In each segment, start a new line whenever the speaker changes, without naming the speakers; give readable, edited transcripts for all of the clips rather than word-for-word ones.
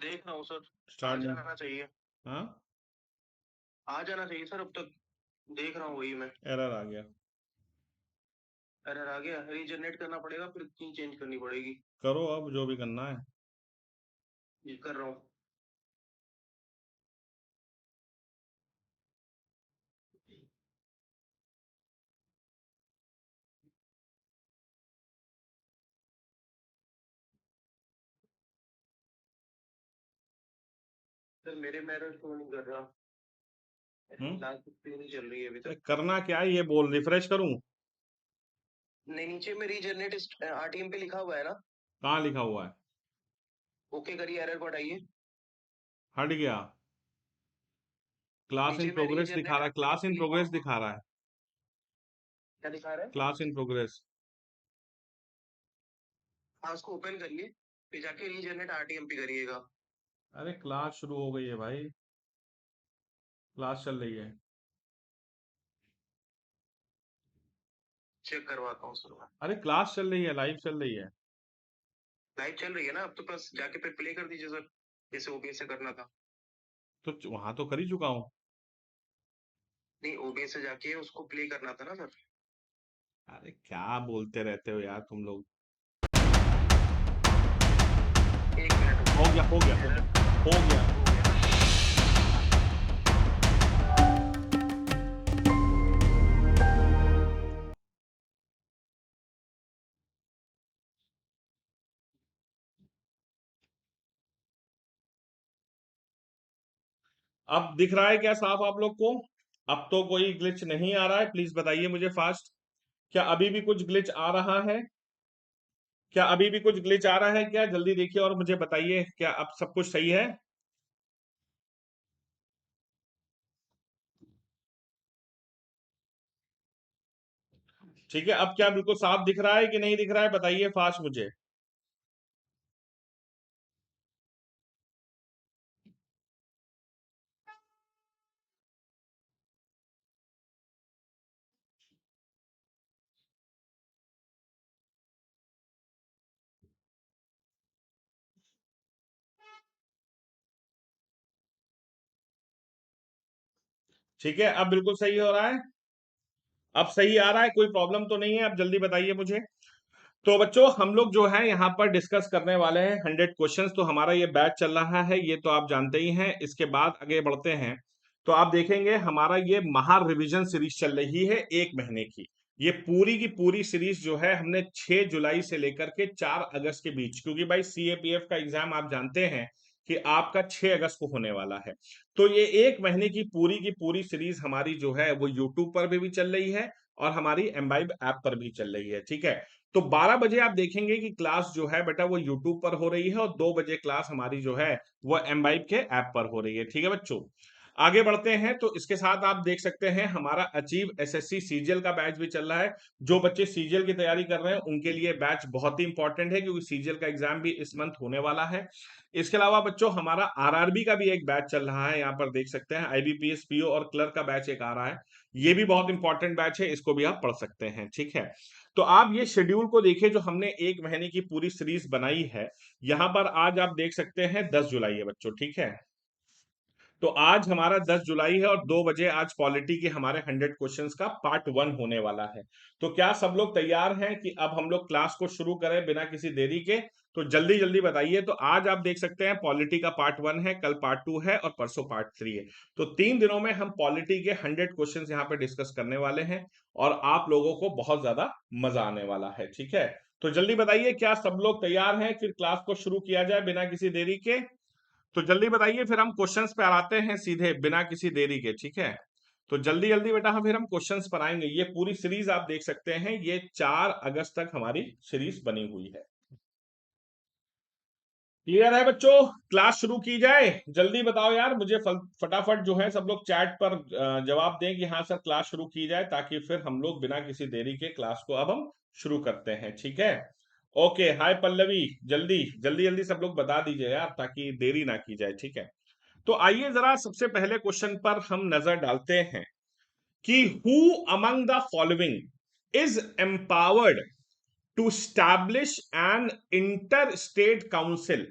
देख रहा हूँ सर। आ
स्टार्ट।
जाना चाहिए।
हाँ,
आ जाना चाहिए सर, अब तक देख रहा हूँ वही मैं।
एरर आ गया।
एरर आ गया, रीजनरेट करना पड़ेगा, फिर थीम चेंज करनी पड़ेगी।
करो अब जो भी करना है।
ये कर रहा हूँ। सर मेरे में एरर शो नहीं कर रहा।
हम्म।
लास्ट स्क्रीन नहीं चल रही है अभी
अरे
तक।
करना क्या है ये बोल, रिफ्रेश करूं?
नहीं, नीचे में रीजनरेट आरटीएम पे लिखा हुआ है ना।
कहाँ लिखा हुआ है?
ओके करिए, एरर कोड आइए।
हट गया। क्लास इन
नीचे में
प्रोग्रेस दिखा
रीजनरेट
रहा है, क्लास इन
आरटीएम
प्रोग्रेस दिखा रहा है।
क्या दिखा रहा है?
Class in progress.
हाँ, उसको ओपन करिए, फिर जाके रीजनरेट आरटीएम पे करिएगा।
अरे क्लास शुरू हो गई है भाई, क्लास चल रही है।
चेक करवाता हूँ सर मैं।
अरे क्लास चल रही है, लाइव चल रही है।
लाइव चल रही है ना, अब तो बस जाके पे प्ले कर दीजिए सर, जैसे ओबीएस से करना था।
तो वहां तो कर ही चुका हूँ।
नहीं, ओबीएस से जाके उसको प्ले करना था ना सर।
अरे क्या बोलते रहते हो यार तुम लोग।
एक मिनट
हो गया, हो गया,
रुकिए,
हो
एरर
गया, हो गया।
हो गया ना।
अब दिख रहा है क्या साफ आप लोग को? अब तो कोई ग्लिच नहीं आ रहा है? प्लीज बताइए मुझे फास्ट। क्या अभी भी कुछ ग्लिच आ रहा है? क्या अभी भी कुछ ग्लिच आ रहा है क्या? जल्दी देखिए और मुझे बताइए, क्या अब सब कुछ सही है? ठीक है, अब क्या बिल्कुल साफ दिख रहा है कि नहीं दिख रहा है? बताइए फास्ट मुझे। ठीक है, अब बिल्कुल सही हो रहा है। अब सही आ रहा है, कोई प्रॉब्लम तो नहीं है? अब जल्दी बताइए मुझे। तो बच्चों हम लोग जो है यहाँ पर डिस्कस करने वाले हैं 100 क्वेश्चंस। तो हमारा ये बैच चल रहा है, ये तो आप जानते ही हैं। इसके बाद आगे बढ़ते हैं तो आप देखेंगे हमारा ये महा रिवीजन सीरीज चल रही है 1 महीने की। ये पूरी की पूरी सीरीज जो है हमने 6 जुलाई से लेकर के 4 अगस्त के बीच, क्योंकि भाई सीएपीएफ का एग्जाम आप जानते हैं कि आपका 6 अगस्त को होने वाला है। तो ये 1 महीने की पूरी सीरीज हमारी जो है वो यूट्यूब पर भी चल रही है और हमारी एम्बाइब ऐप पर भी चल रही है। ठीक है, तो 12 बजे आप देखेंगे कि क्लास जो है बेटा वो यूट्यूब पर हो रही है और 2 बजे क्लास हमारी जो है वो एम्बाइब के ऐप पर हो रही है। ठीक है बच्चों, आगे बढ़ते हैं। तो इसके साथ आप देख सकते हैं हमारा अचीव एसएससी सीजीएल का बैच भी चल रहा है। जो बच्चे सीजीएल की तैयारी कर रहे हैं उनके लिए बैच बहुत ही इंपॉर्टेंट है, क्योंकि सीजीएल का एग्जाम भी इस मंथ होने वाला है। इसके अलावा बच्चों हमारा आरआरबी का भी एक बैच चल रहा है, यहाँ पर देख सकते हैं आईबीपीएस पीओ और क्लर्क का बैच एक आ रहा है। ये भी बहुत इंपॉर्टेंट बैच है, इसको भी आप पढ़ सकते हैं। ठीक है, तो आप ये शेड्यूल को देखिए जो हमने 1 महीने की पूरी सीरीज बनाई है। यहां पर आज आप देख सकते हैं 10 जुलाई है बच्चों। ठीक है, तो आज हमारा 10 जुलाई है और 2 बजे आज पॉलिटी के हमारे 100 क्वेश्चंस का पार्ट 1 होने वाला है। तो क्या सब लोग तैयार हैं कि अब हम लोग क्लास को शुरू करें बिना किसी देरी के? तो जल्दी जल्दी बताइए। तो आज आप देख सकते हैं पॉलिटी का पार्ट 1 है, कल पार्ट 2 है और परसों पार्ट 3 है। तो 3 दिनों में हम पॉलिटी के 100 क्वेश्चन यहाँ पे डिस्कस करने वाले हैं और आप लोगों को बहुत ज्यादा मजा आने वाला है। ठीक है, तो जल्दी बताइए क्या सब लोग तैयार हैं, फिर क्लास को शुरू किया जाए बिना किसी देरी के? तो जल्दी बताइए, फिर हम क्वेश्चंस पे आते हैं सीधे बिना किसी देरी के। ठीक है, तो जल्दी जल्दी बेटा हम फिर हम क्वेश्चंस पर आएंगे। ये पूरी सीरीज आप देख सकते हैं, ये 4 अगस्त तक हमारी सीरीज बनी हुई है। क्लियर है बच्चों? क्लास शुरू की जाए? जल्दी बताओ यार मुझे, फटाफट जो है सब लोग चैट पर जवाब दें कि हाँ सर क्लास शुरू की जाए, ताकि फिर हम लोग बिना किसी देरी के क्लास को अब हम शुरू करते हैं। ठीक है, ओके। हाय पल्लवी, जल्दी जल्दी जल्दी सब लोग बता दीजिए यार, ताकि देरी ना की जाए। ठीक है, तो आइए जरा सबसे पहले क्वेश्चन पर हम नजर डालते हैं कि who among the following is empowered to establish an inter state council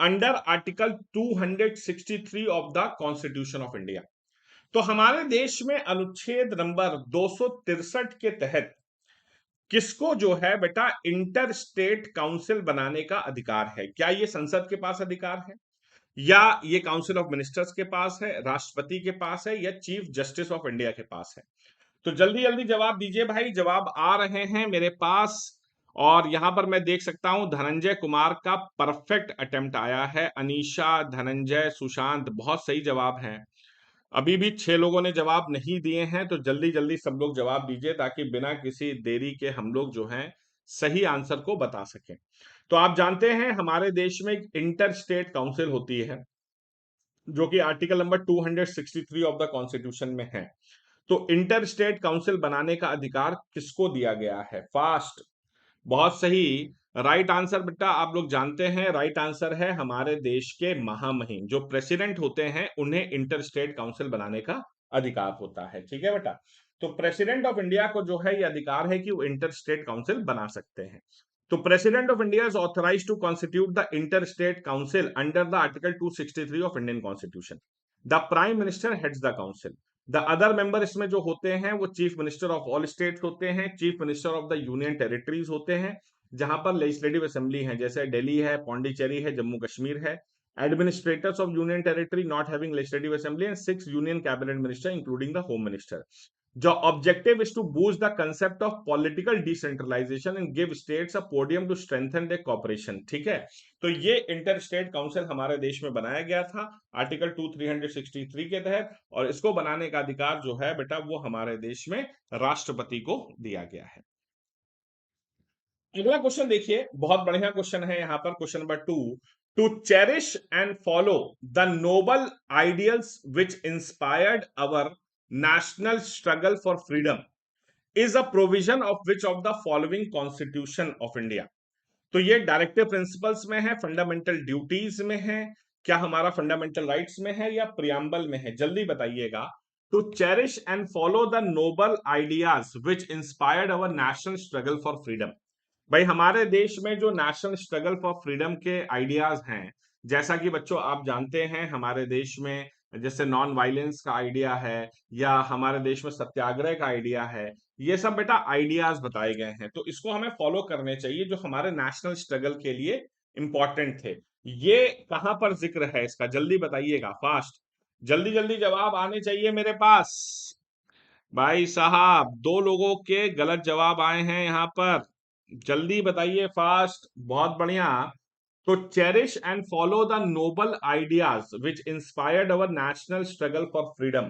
under article 263 of the constitution of India. तो हमारे देश में अनुच्छेद नंबर 263 के तहत किसको जो है बेटा इंटर स्टेट काउंसिल बनाने का अधिकार है? क्या ये संसद के पास अधिकार है, या ये काउंसिल ऑफ मिनिस्टर्स के पास है, राष्ट्रपति के पास है, या चीफ जस्टिस ऑफ इंडिया के पास है? तो जल्दी जल्दी जवाब दीजिए भाई, जवाब आ रहे हैं मेरे पास। और यहां पर मैं देख सकता हूं धनंजय कुमार का परफेक्ट अटेम्प्ट आया है, अनीशा, धनंजय, सुशांत, बहुत सही जवाब है। अभी भी 6 लोगों ने जवाब नहीं दिए हैं, तो जल्दी जल्दी सब लोग जवाब दीजिए ताकि बिना किसी देरी के हम लोग जो हैं सही आंसर को बता सकें। तो आप जानते हैं हमारे देश में एक इंटर स्टेट काउंसिल होती है जो कि article number 263 of the constitution में है। तो इंटर स्टेट काउंसिल बनाने का अधिकार किसको दिया गया है? फास्ट, बहुत सही। राइट आंसर बेटा आप लोग जानते हैं, राइट आंसर है हमारे देश के महामहिम जो प्रेसिडेंट होते हैं उन्हें इंटर स्टेट काउंसिल बनाने का अधिकार होता है। ठीक है बेटा, तो प्रेसिडेंट ऑफ इंडिया को जो है ये अधिकार है कि वो इंटर स्टेट काउंसिल बना सकते हैं। तो president of India is authorised to constitute the inter state council under the article 263 of Indian constitution. The prime minister heads the council. The other member इसमें जो होते हैं वो chief minister of all states होते हैं, chief minister of the union territories होते हैं जहां पर लेजिस्लेटिव असेंबली है, जैसे दिल्ली है, पौंडीचेरी है, जम्मू कश्मीर है। Administrators of union territory not having legislative assembly and 6 union cabinet minister including the home minister. जो objective is to boost the concept of political decentralization and give states a podium to strengthen the cooperation. ठीक है, तो ये inter state council हमारे देश में बनाया गया था आर्टिकल 2363 के तहत, और इसको बनाने का अधिकार जो है बेटा वो हमारे देश में राष्ट्रपति को दिया गया है। अगला क्वेश्चन देखिए, बहुत बढ़िया क्वेश्चन है यहाँ पर, question number 2। To cherish and follow the noble ideals which inspired our national struggle for freedom is a provision of which of the following constitution of India? तो ये डायरेक्टिव प्रिंसिपल्स में है, फंडामेंटल ड्यूटीज में है, क्या हमारा fundamental rights में है, या प्रियम्बल में है? जल्दी बताइएगा। To cherish and follow the noble ideas which inspired our national struggle for freedom. भाई हमारे देश में जो नेशनल स्ट्रगल फॉर फ्रीडम के आइडियाज हैं, जैसा कि बच्चों आप जानते हैं हमारे देश में जैसे नॉन वायलेंस का आइडिया है, या हमारे देश में सत्याग्रह का आइडिया है, ये सब बेटा आइडियाज बताए गए हैं, तो इसको हमें फॉलो करने चाहिए जो हमारे नेशनल स्ट्रगल के लिए इंपॉर्टेंट थे। ये कहां पर जिक्र है इसका? जल्दी बताइएगा, फास्ट, जल्दी जल्दी जवाब आने चाहिए मेरे पास। भाई साहब 2 लोगों के गलत जवाब आए हैं यहां पर, जल्दी बताइए फास्ट, बहुत बढ़िया। तो cherish and follow the noble ideas which inspired our national struggle for freedom,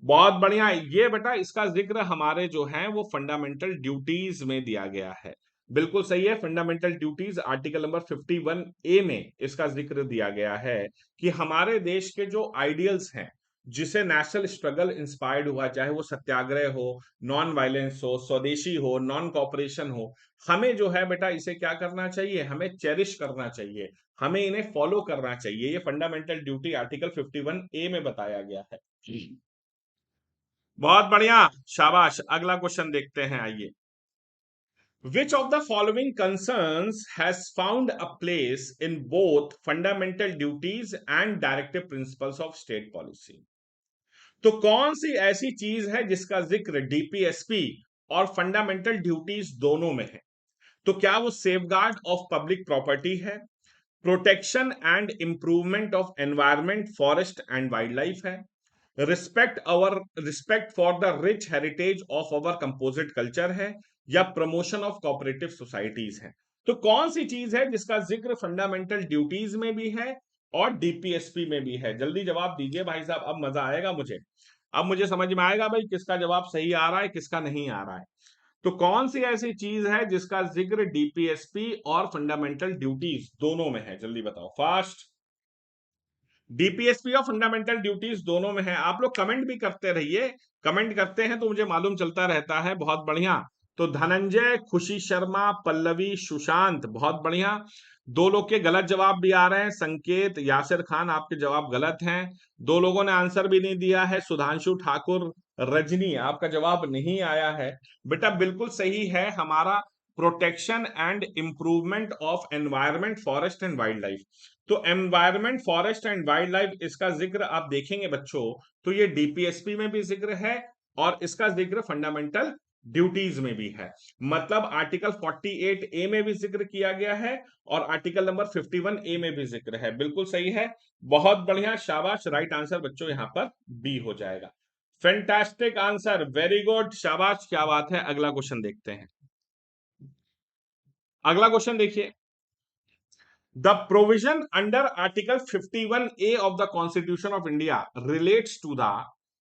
बहुत बढ़िया। ये बेटा इसका जिक्र हमारे जो है वो फंडामेंटल ड्यूटीज में दिया गया है, बिल्कुल सही है। Fundamental duties article number 51A में इसका जिक्र दिया गया है कि हमारे देश के जो आइडियल्स हैं जिसे नेशनल स्ट्रगल इंस्पायर्ड हुआ, चाहे वो सत्याग्रह हो, नॉन वायलेंस हो, स्वदेशी हो, नॉन कॉपरेशन हो, हमें जो है बेटा इसे क्या करना चाहिए? हमें चेरिश करना चाहिए, हमें इन्हें फॉलो करना चाहिए। ये फंडामेंटल ड्यूटी आर्टिकल 51A में बताया गया है। बहुत बढ़िया, शाबाश। अगला क्वेश्चन देखते हैं, आइए। Which of the following concerns has found a place in both fundamental duties and directive principles of state policy? तो कौन सी ऐसी चीज है जिसका जिक्र डीपीएसपी और फंडामेंटल ड्यूटीज दोनों में है? तो क्या वो सेफगार्ड ऑफ पब्लिक प्रॉपर्टी है, protection and improvement of environment, forest and wild life है, respect for the rich heritage of our composite culture है, या प्रमोशन ऑफ कोऑपरेटिव सोसाइटीज है? तो कौन सी चीज है जिसका जिक्र फंडामेंटल ड्यूटीज में भी है और डीपीएसपी में भी है? जल्दी जवाब दीजिए भाई साहब, अब मजा आएगा मुझे, अब मुझे समझ में आएगा भाई किसका जवाब सही आ रहा है किसका नहीं आ रहा है। तो कौन सी ऐसी चीज है जिसका जिक्र डीपीएसपी और फंडामेंटल ड्यूटीज दोनों में है? जल्दी बताओ फास्ट। डीपीएसपी और फंडामेंटल ड्यूटीज दोनों में है। आप लोग कमेंट भी करते रहिए, कमेंट करते हैं तो मुझे मालूम चलता रहता है, बहुत बढ़िया। तो धनंजय, खुशी शर्मा, पल्लवी, सुशांत, बहुत बढ़िया। 2 लोग के गलत जवाब भी आ रहे हैं, संकेत, यासिर खान, आपके जवाब गलत हैं। 2 लोगों ने आंसर भी नहीं दिया है, सुधांशु ठाकुर, रजनी, आपका जवाब नहीं आया है। बेटा बिल्कुल सही है, हमारा protection and improvement of environment forest and wild life. तो environment forest and wild life, इसका जिक्र आप देखेंगे बच्चों तो ये डीपीएसपी में भी जिक्र है और इसका जिक्र फंडामेंटल ड्यूटीज में भी है। मतलब आर्टिकल 48 ए में भी जिक्र किया गया है और आर्टिकल नंबर 51 ए में भी जिक्र है। बिल्कुल सही है, बहुत बढ़िया, शाबाश। राइट आंसर बच्चों यहां पर बी हो जाएगा। फैंटास्टिक आंसर, वेरी गुड, शाबाश, क्या बात है। अगला क्वेश्चन देखते हैं। अगला क्वेश्चन देखिए, the provision under article 51A of the constitution of India relates to the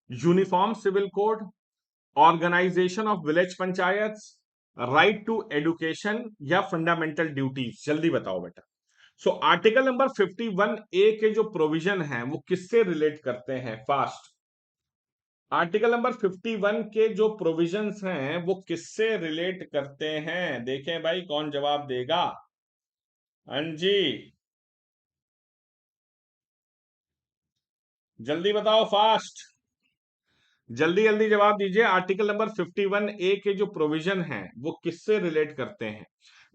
uniform civil code, organisation of village panchayat, right to education या फंडामेंटल ड्यूटीज। जल्दी बताओ बेटा। सो आर्टिकल नंबर 51A के जो प्रोविजन हैं वो किससे रिलेट करते हैं? फास्ट। आर्टिकल नंबर 51 के जो प्रोविजंस हैं वो किससे रिलेट करते हैं? देखें भाई कौन जवाब देगा। हाँ जी, जल्दी बताओ, फास्ट, जल्दी जल्दी जवाब दीजिए। आर्टिकल नंबर 51A के जो प्रोविजन हैं वो किससे रिलेट करते हैं?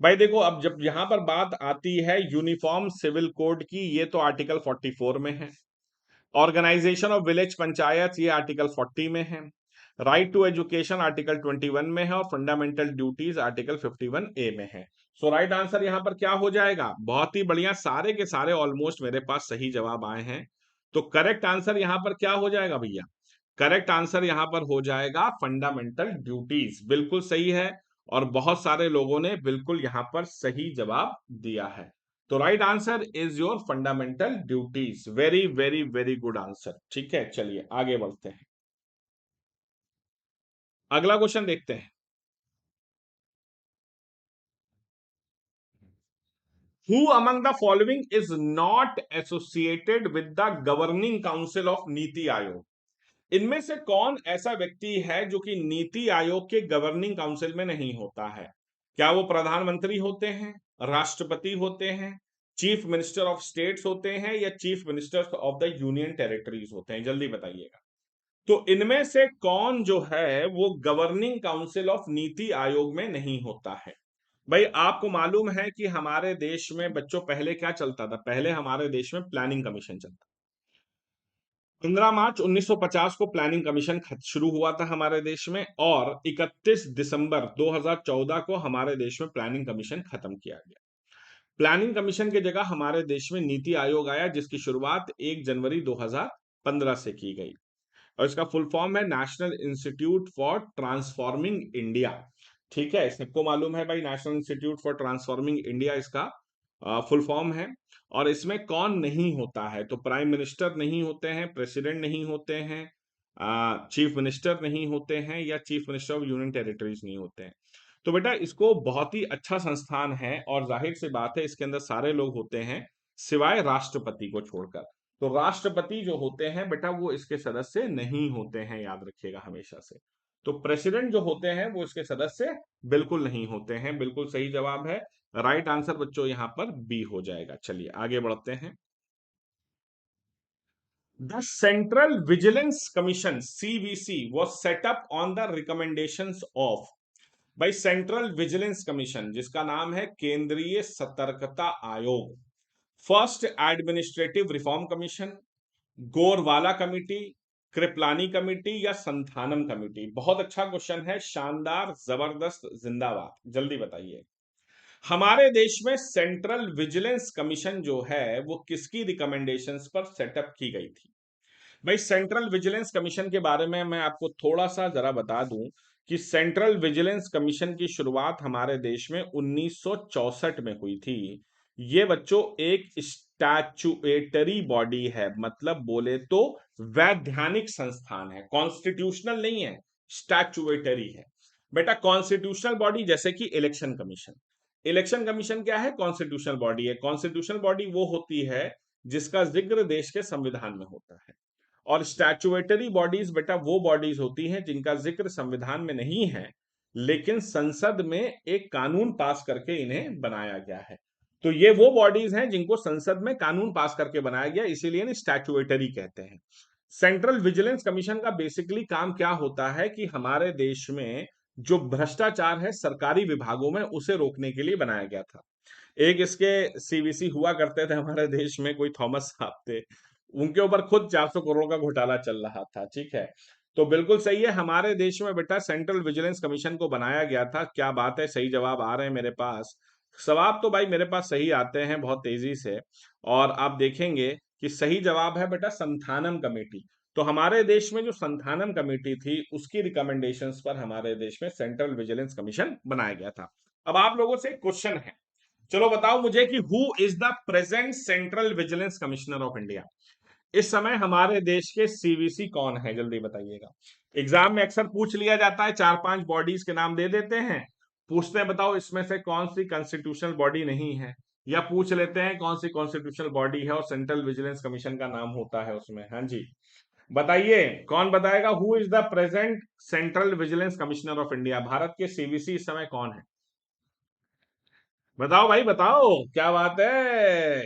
भाई देखो, अब जब यहां पर बात आती है यूनिफॉर्म सिविल कोड की, ये तो आर्टिकल 44 में है। ऑर्गेनाइजेशन ऑफ विलेज पंचायत ये आर्टिकल 40 में है। राइट टू एजुकेशन आर्टिकल 21 में है और फंडामेंटल ड्यूटीज आर्टिकल 51A में है। सो राइट आंसर यहां पर क्या हो जाएगा? बहुत ही बढ़िया, सारे के सारे ऑलमोस्ट मेरे पास सही जवाब आए हैं। तो करेक्ट आंसर यहां पर क्या हो जाएगा भैया? करेक्ट आंसर यहां पर हो जाएगा फंडामेंटल ड्यूटीज। बिल्कुल सही है और बहुत सारे लोगों ने बिल्कुल यहां पर सही जवाब दिया है। तो right answer is your fundamental duties. Very very very good answer. ठीक है, चलिए आगे बढ़ते हैं। अगला क्वेश्चन देखते हैं। Who among the following is not associated with the governing council of NITI Aayog? इनमें से कौन ऐसा व्यक्ति है जो कि नीति आयोग के गवर्निंग काउंसिल में नहीं होता है? क्या वो प्रधानमंत्री होते हैं, राष्ट्रपति होते हैं, चीफ मिनिस्टर ऑफ स्टेट्स होते हैं या chief minister of the union territories होते हैं? जल्दी बताइएगा। तो इनमें से कौन जो है वो governing council of NITI Aayog में नहीं होता है? भाई आपको मालूम है कि हमारे देश में बच्चों पहले क्या चलता था? पहले हमारे देश में प्लानिंग कमीशन चलता। 15 मार्च 1950 को प्लानिंग कमीशन शुरू हुआ था हमारे देश में और 31 दिसंबर 2014 को हमारे देश में प्लानिंग कमीशन खत्म किया गया। प्लानिंग कमीशन की जगह हमारे देश में नीति आयोग आया जिसकी शुरुआत 1 जनवरी 2015 से की गई और इसका फुल फॉर्म है national institute for transforming India. ठीक है, सबको मालूम है भाई, national institute for transforming India इसका फुल फॉर्म है। और इसमें कौन नहीं होता है? तो प्राइम मिनिस्टर नहीं होते हैं, प्रेसिडेंट नहीं होते हैं, चीफ मिनिस्टर नहीं होते हैं या chief minister of union territories नहीं होते हैं। तो बेटा इसको बहुत ही अच्छा संस्थान है और जाहिर सी बात है इसके अंदर सारे लोग होते हैं सिवाय राष्ट्रपति को छोड़कर। तो राष्ट्रपति जो होते हैं बेटा वो इसके सदस्य नहीं होते हैं, याद रखिएगा हमेशा से। तो प्रेसिडेंट जो होते हैं वो इसके सदस्य बिल्कुल नहीं होते हैं। बिल्कुल सही जवाब है। राइट आंसर बच्चों यहां पर बी हो जाएगा। चलिए आगे बढ़ते हैं। The central vigilance commission CVC was set up on the recommendations of। भाई सेंट्रल विजिलेंस कमीशन जिसका नाम है केंद्रीय सतर्कता आयोग, first administrative reform commission, Gorwala committee, Kripalani committee या संथानम कमेटी? बहुत अच्छा क्वेश्चन है, शानदार, जबरदस्त, जिंदाबाद। जल्दी बताइए। हमारे देश में सेंट्रल विजिलेंस कमीशन जो है वो किसकी रिकमेंडेशंस पर सेटअप की गई थी? भाई सेंट्रल विजिलेंस कमीशन के बारे में मैं आपको थोड़ा सा जरा बता दूं कि सेंट्रल विजिलेंस कमीशन की शुरुआत हमारे देश में 1964 में हुई थी। ये बच्चों एक स्टैचुएटरी बॉडी है, मतलब बोले तो वैधानिक संस्थान है, कॉन्स्टिट्यूशनल नहीं है, स्टैचुएटरी है। बेटा कॉन्स्टिट्यूशनल बॉडी जैसे कि इलेक्शन कमीशन, इलेक्शन कमीशन क्या है? कॉन्स्टिट्यूशनल बॉडी है। कॉन्स्टिट्यूशनल बॉडी वो होती है जिसका जिक्र देश के संविधान में होता है और स्टैचुएटरी बॉडीज बेटा वो बॉडीज होती हैं जिनका जिक्र संविधान में नहीं है लेकिन संसद में एक कानून पास करके इन्हें बनाया गया है। तो ये वो बॉडीज हैं जिनको संसद में कानून पास करके बनाया गया, इसीलिए इन्हें स्टैचुएटरी कहते हैं। सेंट्रल विजिलेंस कमीशन का बेसिकली काम क्या होता है कि हमारे देश में जो भ्रष्टाचार है सरकारी विभागों में उसे रोकने के लिए बनाया गया था। एक इसके सीवीसी हुआ करते थे हमारे देश में, कोई थॉमस साहब थे, उनके ऊपर खुद 400 करोड़ का घोटाला चल रहा था। ठीक है, तो बिल्कुल सही है, हमारे देश में बेटा सेंट्रल विजिलेंस कमीशन को बनाया गया था। क्या बात है, सही जवाब आ रहे हैं मेरे पास। सवाब तो भाई मेरे पास सही आते हैं बहुत तेजी से, और आप देखेंगे कि सही जवाब है बेटा संथानम कमेटी। तो हमारे देश में जो संथानम कमेटी थी उसकी रिकमेंडेशंस पर हमारे देश में सेंट्रल विजिलेंस कमीशन बनाया गया था। अब आप लोगों से क्वेश्चन है, चलो बताओ मुझे कि who is the present central vigilance commissioner of India. इस समय हमारे देश के सीवीसी कौन है, जल्दी बताइएगा। एग्जाम में अक्सर पूछ लिया जाता है, 4-5 बॉडीज के नाम दे देते हैं, पूछते हैं बताओ इसमें से कौन सी कॉन्स्टिट्यूशनल बॉडी नहीं है, या पूछ लेते हैं कौन सी कॉन्स्टिट्यूशनल बॉडी है और सेंट्रल विजिलेंस कमीशन का नाम होता है उसमें। हाँ जी, बताइए कौन बताएगा, who is the present central vigilance commissioner of India, Bharat के सीवीसी इस समय कौन है? बताओ भाई बताओ, क्या बात है,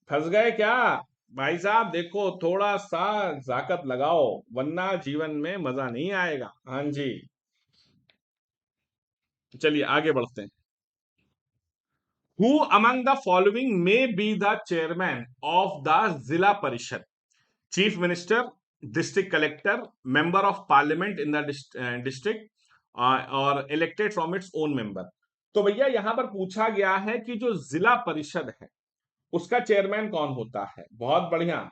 फंस गए क्या? भाई साहब देखो, थोड़ा सा जाकत लगाओ, वरना जीवन में मजा नहीं आएगा। हाँ जी, चलिए आगे बढ़ते हैं। Who among the following may be the chairman of the zila parishad? Chief minister, district collector, member of parliament in the district, और elected from its own member. तो भैया यहां पर पूछा गया है कि जो जिला परिषद है उसका चेयरमैन कौन होता है। बहुत बढ़िया,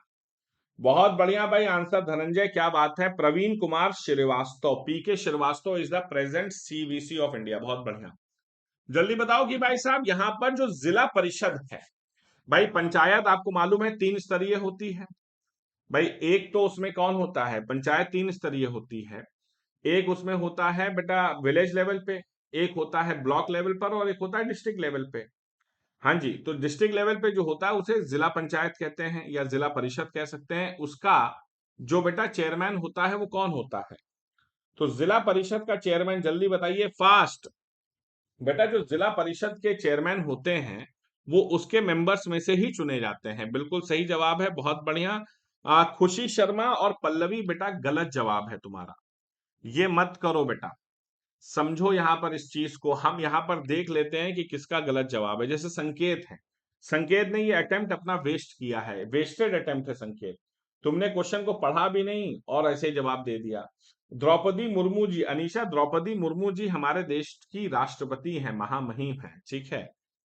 बहुत बढ़िया भाई आंसर धनंजय, क्या बात है। Praveen Kumar Srivastava, P K Srivastava is the present CVC of India. बहुत बढ़िया, जल्दी बताओ कि भाई साहब यहां पर जो जिला परिषद है, भाई पंचायत आपको मालूम है 3 स्तरीय होती है। भाई एक तो उसमें कौन होता है, पंचायत 3 स्तरीय होती है। एक उसमें होता है बेटा विलेज लेवल पे, एक होता है ब्लॉक लेवल पर, और एक होता है डिस्ट्रिक्ट लेवल पे। हाँ जी, तो डिस्ट्रिक्ट लेवल पे जो होता है उसे जिला पंचायत कहते हैं या जिला परिषद कह सकते हैं। उसका जो बेटा चेयरमैन होता है वो कौन होता है? तो जिला परिषद का चेयरमैन, जल्दी बताइए फास्ट। बेटा जो जिला परिषद के चेयरमैन होते हैं वो उसके मेंबर्स में से ही चुने जाते हैं। बिल्कुल सही जवाब है, बहुत बढ़िया। खुशी शर्मा और पल्लवी बेटा गलत जवाब है तुम्हारा, ये मत करो बेटा। समझो यहां पर इस चीज को, हम यहां पर देख लेते हैं कि किसका गलत जवाब है। जैसे संकेत है, संकेत ने ये अटेम्प्ट अपना वेस्ट किया है, वेस्टेड अटेम्प्ट है संकेत। तुमने क्वेश्चन को पढ़ा भी नहीं और ऐसे जवाब दे दिया। द्रौपदी मुर्मू जी, अनीशा द्रौपदी मुर्मू जी हमारे देश की राष्ट्रपति हैं, महामहिम हैं। ठीक है,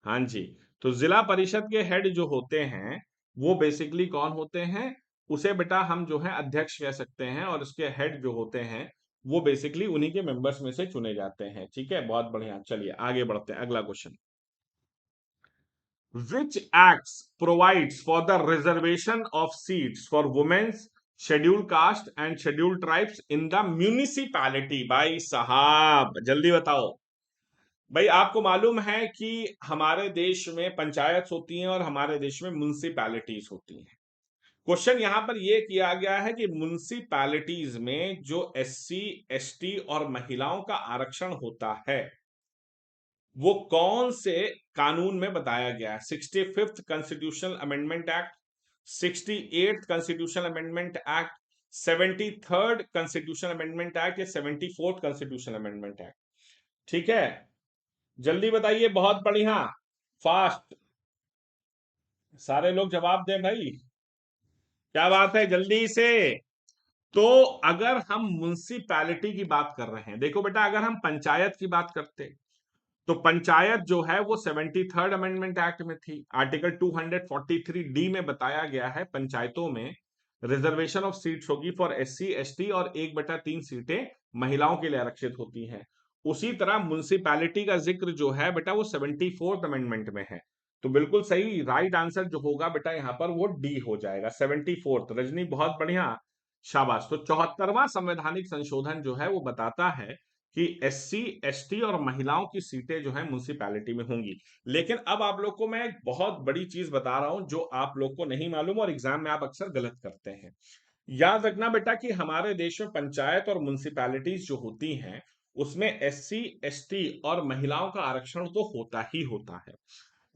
हाँ जी। तो जिला परिषद के हेड जो होते हैं वो बेसिकली कौन होते हैं, उसे बेटा हम जो है अध्यक्ष कह सकते हैं, और उसके हेड जो होते हैं वो बेसिकली उन्हीं के मेंबर्स में से चुने जाते हैं। ठीक है, बहुत बढ़िया, चलिए आगे बढ़ते हैं, अगला question. Which acts provides for the reservation of seats for women's, scheduled caste and scheduled tribes in the municipality? भाई साहब जल्दी बताओ। भाई आपको मालूम है कि हमारे देश में पंचायत होती हैं और हमारे देश में म्युनिसिपैलिटीज होती हैं। क्वेश्चन यहां पर यह किया गया है कि म्युनिसिपैलिटीज में जो एससी, एसटी और महिलाओं का आरक्षण होता है वो कौन से कानून में बताया गया है? 65th constitutional amendment act, 68th constitutional amendment act, 73rd constitutional amendment act, या 74th कॉन्स्टिट्यूशनल अमेंडमेंट एक्ट? ठीक है, जल्दी बताइए, बहुत बढ़िया, फास्ट, सारे लोग जवाब दें भाई, क्या बात है, जल्दी से। तो अगर हम म्युनिसिपैलिटी की बात कर रहे हैं, देखो बेटा अगर हम पंचायत की बात करते तो पंचायत जो है वो 73rd अमेंडमेंट एक्ट में थी। आर्टिकल 243 डी में बताया गया है पंचायतों में रिजर्वेशन ऑफ सीट्स होगी फॉर एससी, एसटी, और 1/3 सीटें महिलाओं के लिए आरक्षित होती हैं। उसी तरह म्युनिसिपैलिटी का जिक्र जो है बेटा वो 74th अमेंडमेंट में है। तो बिल्कुल सही, राइट आंसर जो होगा बेटा यहाँ पर वो डी हो जाएगा, 74th। रजनी बहुत बढ़िया, शाबाश। तो 74वां संवैधानिक संशोधन जो है वो बताता है कि एससी, एसटी और महिलाओं की सीटें जो है म्युनिसिपैलिटी में होंगी। लेकिन अब आप लोग को मैं एक बहुत बड़ी चीज बता रहा हूं जो आप लोग को नहीं मालूम और एग्जाम में आप अक्सर गलत करते हैं। याद रखना बेटा कि हमारे देश में पंचायत और म्युनिसिपैलिटीज जो होती हैं उसमें एससी, एसटी और महिलाओं का आरक्षण तो होता ही होता है,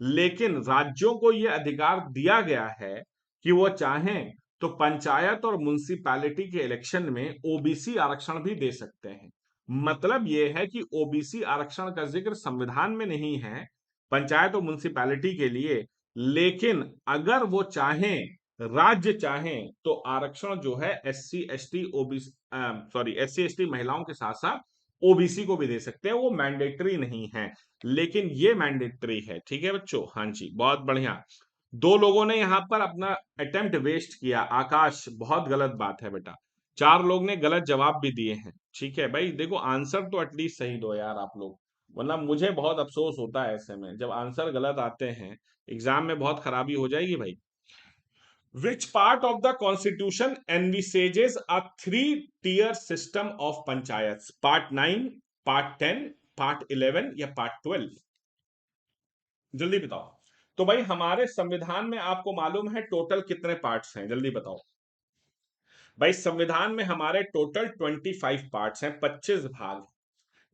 लेकिन राज्यों को यह अधिकार दिया गया है कि वो चाहें तो पंचायत और म्युनिसिपैलिटी के इलेक्शन में ओबीसी आरक्षण भी दे सकते हैं। मतलब ये है कि ओबीसी आरक्षण का जिक्र संविधान में नहीं है पंचायत और म्युनिसिपैलिटी के लिए, लेकिन अगर वो चाहें, राज्य चाहें, तो आरक्षण जो है SC ST OBC sorry SC ST महिलाओं के साथ साथ ओबीसी को भी दे सकते हैं। वो मैंडेटरी नहीं है, लेकिन ये मैंडेटरी है। ठीक है बच्चों, हाँ जी, बहुत बढ़िया। दो लोगों ने यहां पर अपना अटेम्प्ट वेस्ट किया। आकाश, बहुत गलत बात है बेटा। चार लोग ने गलत जवाब भी दिए हैं। ठीक है भाई, देखो आंसर तो एटलीस्ट सही दो यार आप लोग, वरना मुझे बहुत अफसोस होता है ऐसे में जब आंसर गलत आते हैं। एग्जाम में बहुत खराबी हो जाएगी भाई। Which part of the constitution envisages a three-tier system of panchayats? Part 9, part 10, part 11 या part 12? जल्दी बताओ। तो भाई हमारे संविधान में आपको मालूम है टोटल कितने पार्ट्स हैं, जल्दी बताओ। भाई संविधान में हमारे टोटल 25 पार्ट्स हैं, 25 भाग।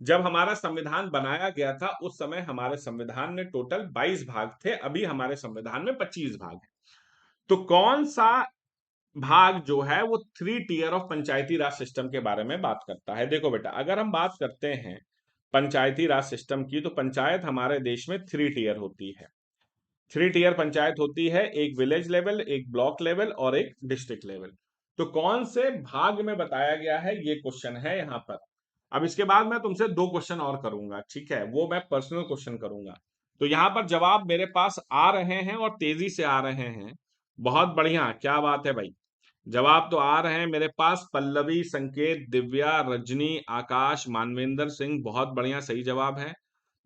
जब हमारा संविधान बनाया गया था उस समय हमारे संविधान में टोटल 22 भाग थे, अभी हमारे संविधान में 25 भाग हैं। तो कौन सा भाग जो है वो three tier of Panchayati Raj system के बारे में बात करता है? देखो बेटा, अगर हम बात करते हैं पंचायती राज सिस्टम की, तो पंचायत हमारे देश में थ्री टीयर होती है। थ्री टीयर पंचायत होती है, एक विलेज लेवल, एक ब्लॉक लेवल और एक डिस्ट्रिक्ट लेवल। तो कौन से भाग में बताया गया है, ये क्वेश्चन है यहां पर। अब इसके बाद मैं तुमसे दो क्वेश्चन और करूंगा, ठीक है, वो मैं पर्सनल क्वेश्चन करूंगा। तो यहां पर जवाब मेरे पास आ रहे हैं और तेजी से आ रहे हैं। बहुत बढ़िया, क्या बात है भाई। जवाब तो आ रहे हैं मेरे पास। पल्लवी, संकेत, दिव्या, रजनी, आकाश, मानवेंद्र सिंह, बहुत बढ़िया, सही जवाब है।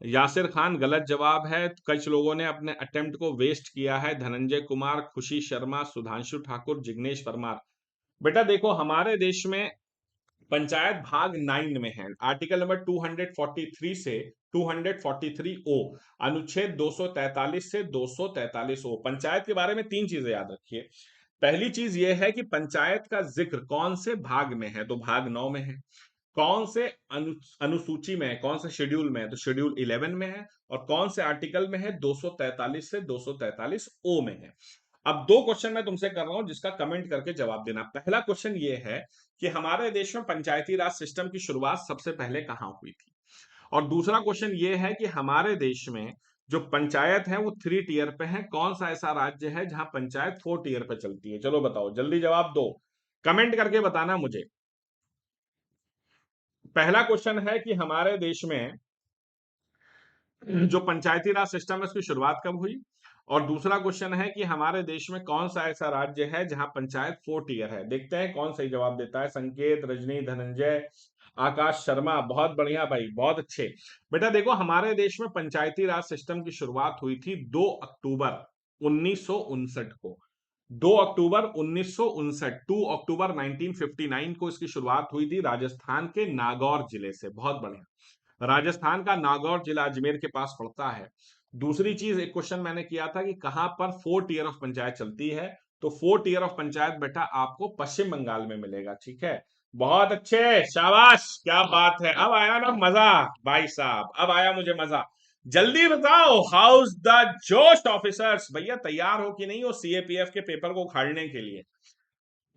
यासिर खान, गलत जवाब है। कुछ लोगों ने अपने अटेम्प्ट को वेस्ट किया है। धनंजय कुमार, खुशी शर्मा, सुधांशु ठाकुर, जिग्नेश परमार। बेटा देखो, हमारे देश में पंचायत भाग 9 में है, आर्टिकल नंबर 243 से 243 ओ, अनुच्छेद 243 से 243 ओ। पंचायत के बारे में तीन चीजें याद रखिए। पहली चीज यह है कि पंचायत का जिक्र कौन से भाग में है, तो भाग 9 में है। कौन से अनुसूची में है, कौन से शेड्यूल में है, तो शेड्यूल 11 में है। और कौन से आर्टिकल में है, 243 से 243 ओ में है। अब दो क्वेश्चन मैं तुमसे कर रहा हूं जिसका कमेंट करके जवाब देना। पहला क्वेश्चन ये है कि हमारे देश में पंचायती राज सिस्टम की शुरुआत सबसे पहले कहां हुई थी। और दूसरा क्वेश्चन ये है कि हमारे देश में जो पंचायत है वो थ्री टीयर पे है, कौन सा ऐसा राज्य है जहां पंचायत 4 टीयर पे चलती है। चलो बताओ, जल्दी जवाब दो, कमेंट करके बताना मुझे। पहला क्वेश्चन है कि हमारे देश में जो पंचायती राज सिस्टम है उसकी शुरुआत कब हुई। और दूसरा क्वेश्चन है कि हमारे देश में कौन सा ऐसा राज्य है जहां पंचायत 4 टीयर है। देखते हैं कौन सही जवाब देता है। संकेत, रजनी, धनंजय, आकाश शर्मा, बहुत बढ़िया भाई, बहुत अच्छे। बेटा देखो, हमारे देश में पंचायती राज सिस्टम की शुरुआत हुई थी 2 अक्टूबर 1959 को। 2 अक्टूबर 1959, 2 अक्टूबर 1959 को इसकी शुरुआत हुई थी राजस्थान के नागौर जिले से। बहुत बढ़िया, राजस्थान का नागौर जिला अजमेर के पास पड़ता है। दूसरी चीज, एक क्वेश्चन मैंने किया था कि कहां पर 4 टीयर ऑफ पंचायत चलती है, तो 4 टीयर ऑफ पंचायत बेटा आपको पश्चिम बंगाल में मिलेगा। ठीक है, बहुत अच्छे, शाबाश, क्या बात है। अब आया ना मजा भाई साहब, अब आया मुझे मजा। जल्दी बताओ, हाउस द जोश ऑफिसर्स, भैया तैयार हो कि नहीं हो सीएपीएफ के पेपर को उखाड़ने के लिए।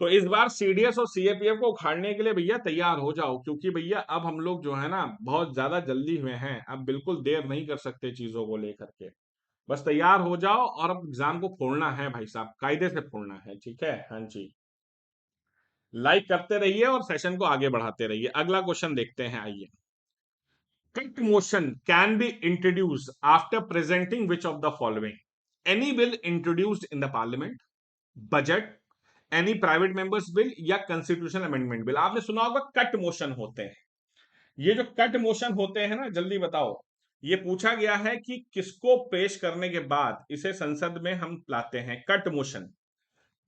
तो इस बार सीडीएस और सीएपीएफ को उखाड़ने के लिए भैया तैयार हो जाओ, क्योंकि भैया अब हम लोग जो है ना बहुत ज्यादा जल्दी में हैं, अब बिल्कुल देर नहीं कर सकते चीजों को लेकर के। बस तैयार हो जाओ, और अब एग्जाम को फोड़ना है भाई साहब, कायदे से फोड़ना है। ठीक है, हाँ जी, लाइक करते रहिए और सेशन को आगे बढ़ाते रहिए। अगला क्वेश्चन देखते हैं, आइए। Cut motion can be introduce after presenting which of the following? Any bill introduced in the parliament, budget, any private members bill या कॉन्स्टिट्यूशन अमेंडमेंट बिल। आपने सुना होगा कट मोशन होते हैं। ये जो कट मोशन होते हैं ना, जल्दी बताओ, ये पूछा गया है कि किसको पेश करने के बाद इसे संसद में हम लाते हैं। Cut motion,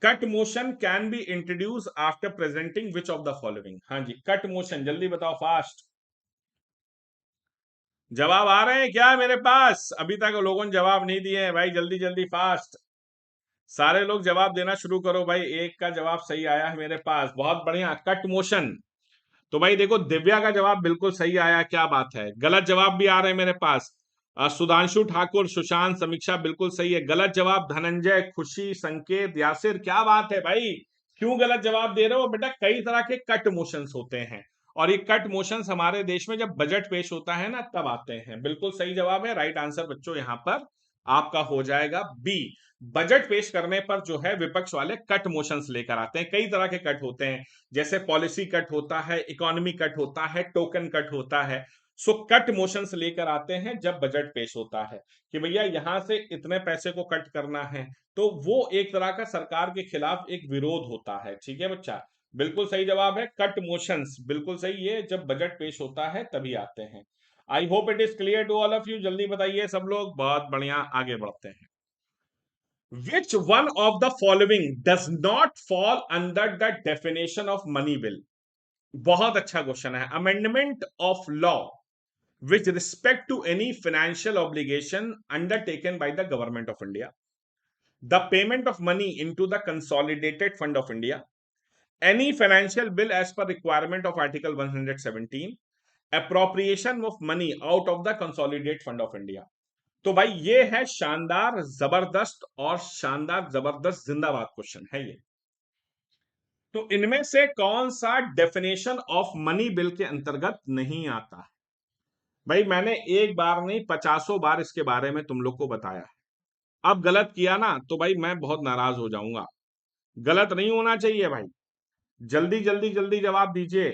cut motion can be introduce after presenting which of the following? हाँ जी, कट मोशन, जल्दी बताओ, फास्ट। जवाब आ रहे हैं क्या मेरे पास? अभी तक लोगों ने जवाब नहीं दिए हैं भाई, जल्दी जल्दी फास्ट, सारे लोग जवाब देना शुरू करो भाई। एक का जवाब सही आया है मेरे पास, बहुत बढ़िया, कट मोशन। तो भाई देखो, दिव्या का जवाब बिल्कुल सही आया, क्या बात है। गलत जवाब भी आ रहे हैं मेरे पास। सुधांशु ठाकुर, सुशांत, समीक्षा, बिल्कुल सही है। गलत जवाब धनंजय, खुशी, संकेत, यासिर, क्या बात है भाई, क्यों गलत जवाब दे रहे हो बेटा? कई तरह के कट मोशंस होते हैं, और ये कट मोशंस हमारे देश में जब बजट पेश होता है ना तब आते हैं। बिल्कुल सही जवाब है, राइट आंसर बच्चों यहां पर आपका हो जाएगा बी। बजट पेश करने पर जो है विपक्ष वाले कट मोशंस लेकर आते हैं। कई तरह के कट होते हैं, जैसे पॉलिसी कट होता है, इकोनॉमी कट होता है, टोकन कट होता है। सो कट मोशंस लेकर आते हैं जब बजट पेश होता है कि भैया यहां से इतने पैसे को कट करना है, तो वो एक तरह का सरकार के खिलाफ एक विरोध होता है। ठीक है बच्चा, बिल्कुल सही जवाब है कट मोशंस, बिल्कुल सही है, जब बजट पेश होता है तभी आते हैं। I hope it is clear to all of you. जल्दी बताइए सब लोग, बहुत बढ़िया, आगे बढ़ते हैं। Which one of the following does not fall under the definition of money bill? बहुत अच्छा क्वेश्चन है। Amendment of law with respect to any financial obligation undertaken by the government of India, the payment of money into the consolidated fund of India, any financial bill as per requirement of article 117, appropriation of money out of the consolidated fund of India। तो भाई ये है शानदार जबरदस्त और शानदार जबरदस्त जिंदाबाद क्वेश्चन है ये। तो इनमें से कौन सा डेफिनेशन ऑफ मनी बिल के अंतर्गत नहीं आता है? भाई मैंने एक बार नहीं 50 बार इसके बारे में तुम लोग को बताया है। अब गलत किया ना तो भाई मैं बहुत नाराज हो जाऊंगा। गलत नहीं होना चाहिए भाई। जल्दी जल्दी जल्दी जवाब दीजिए।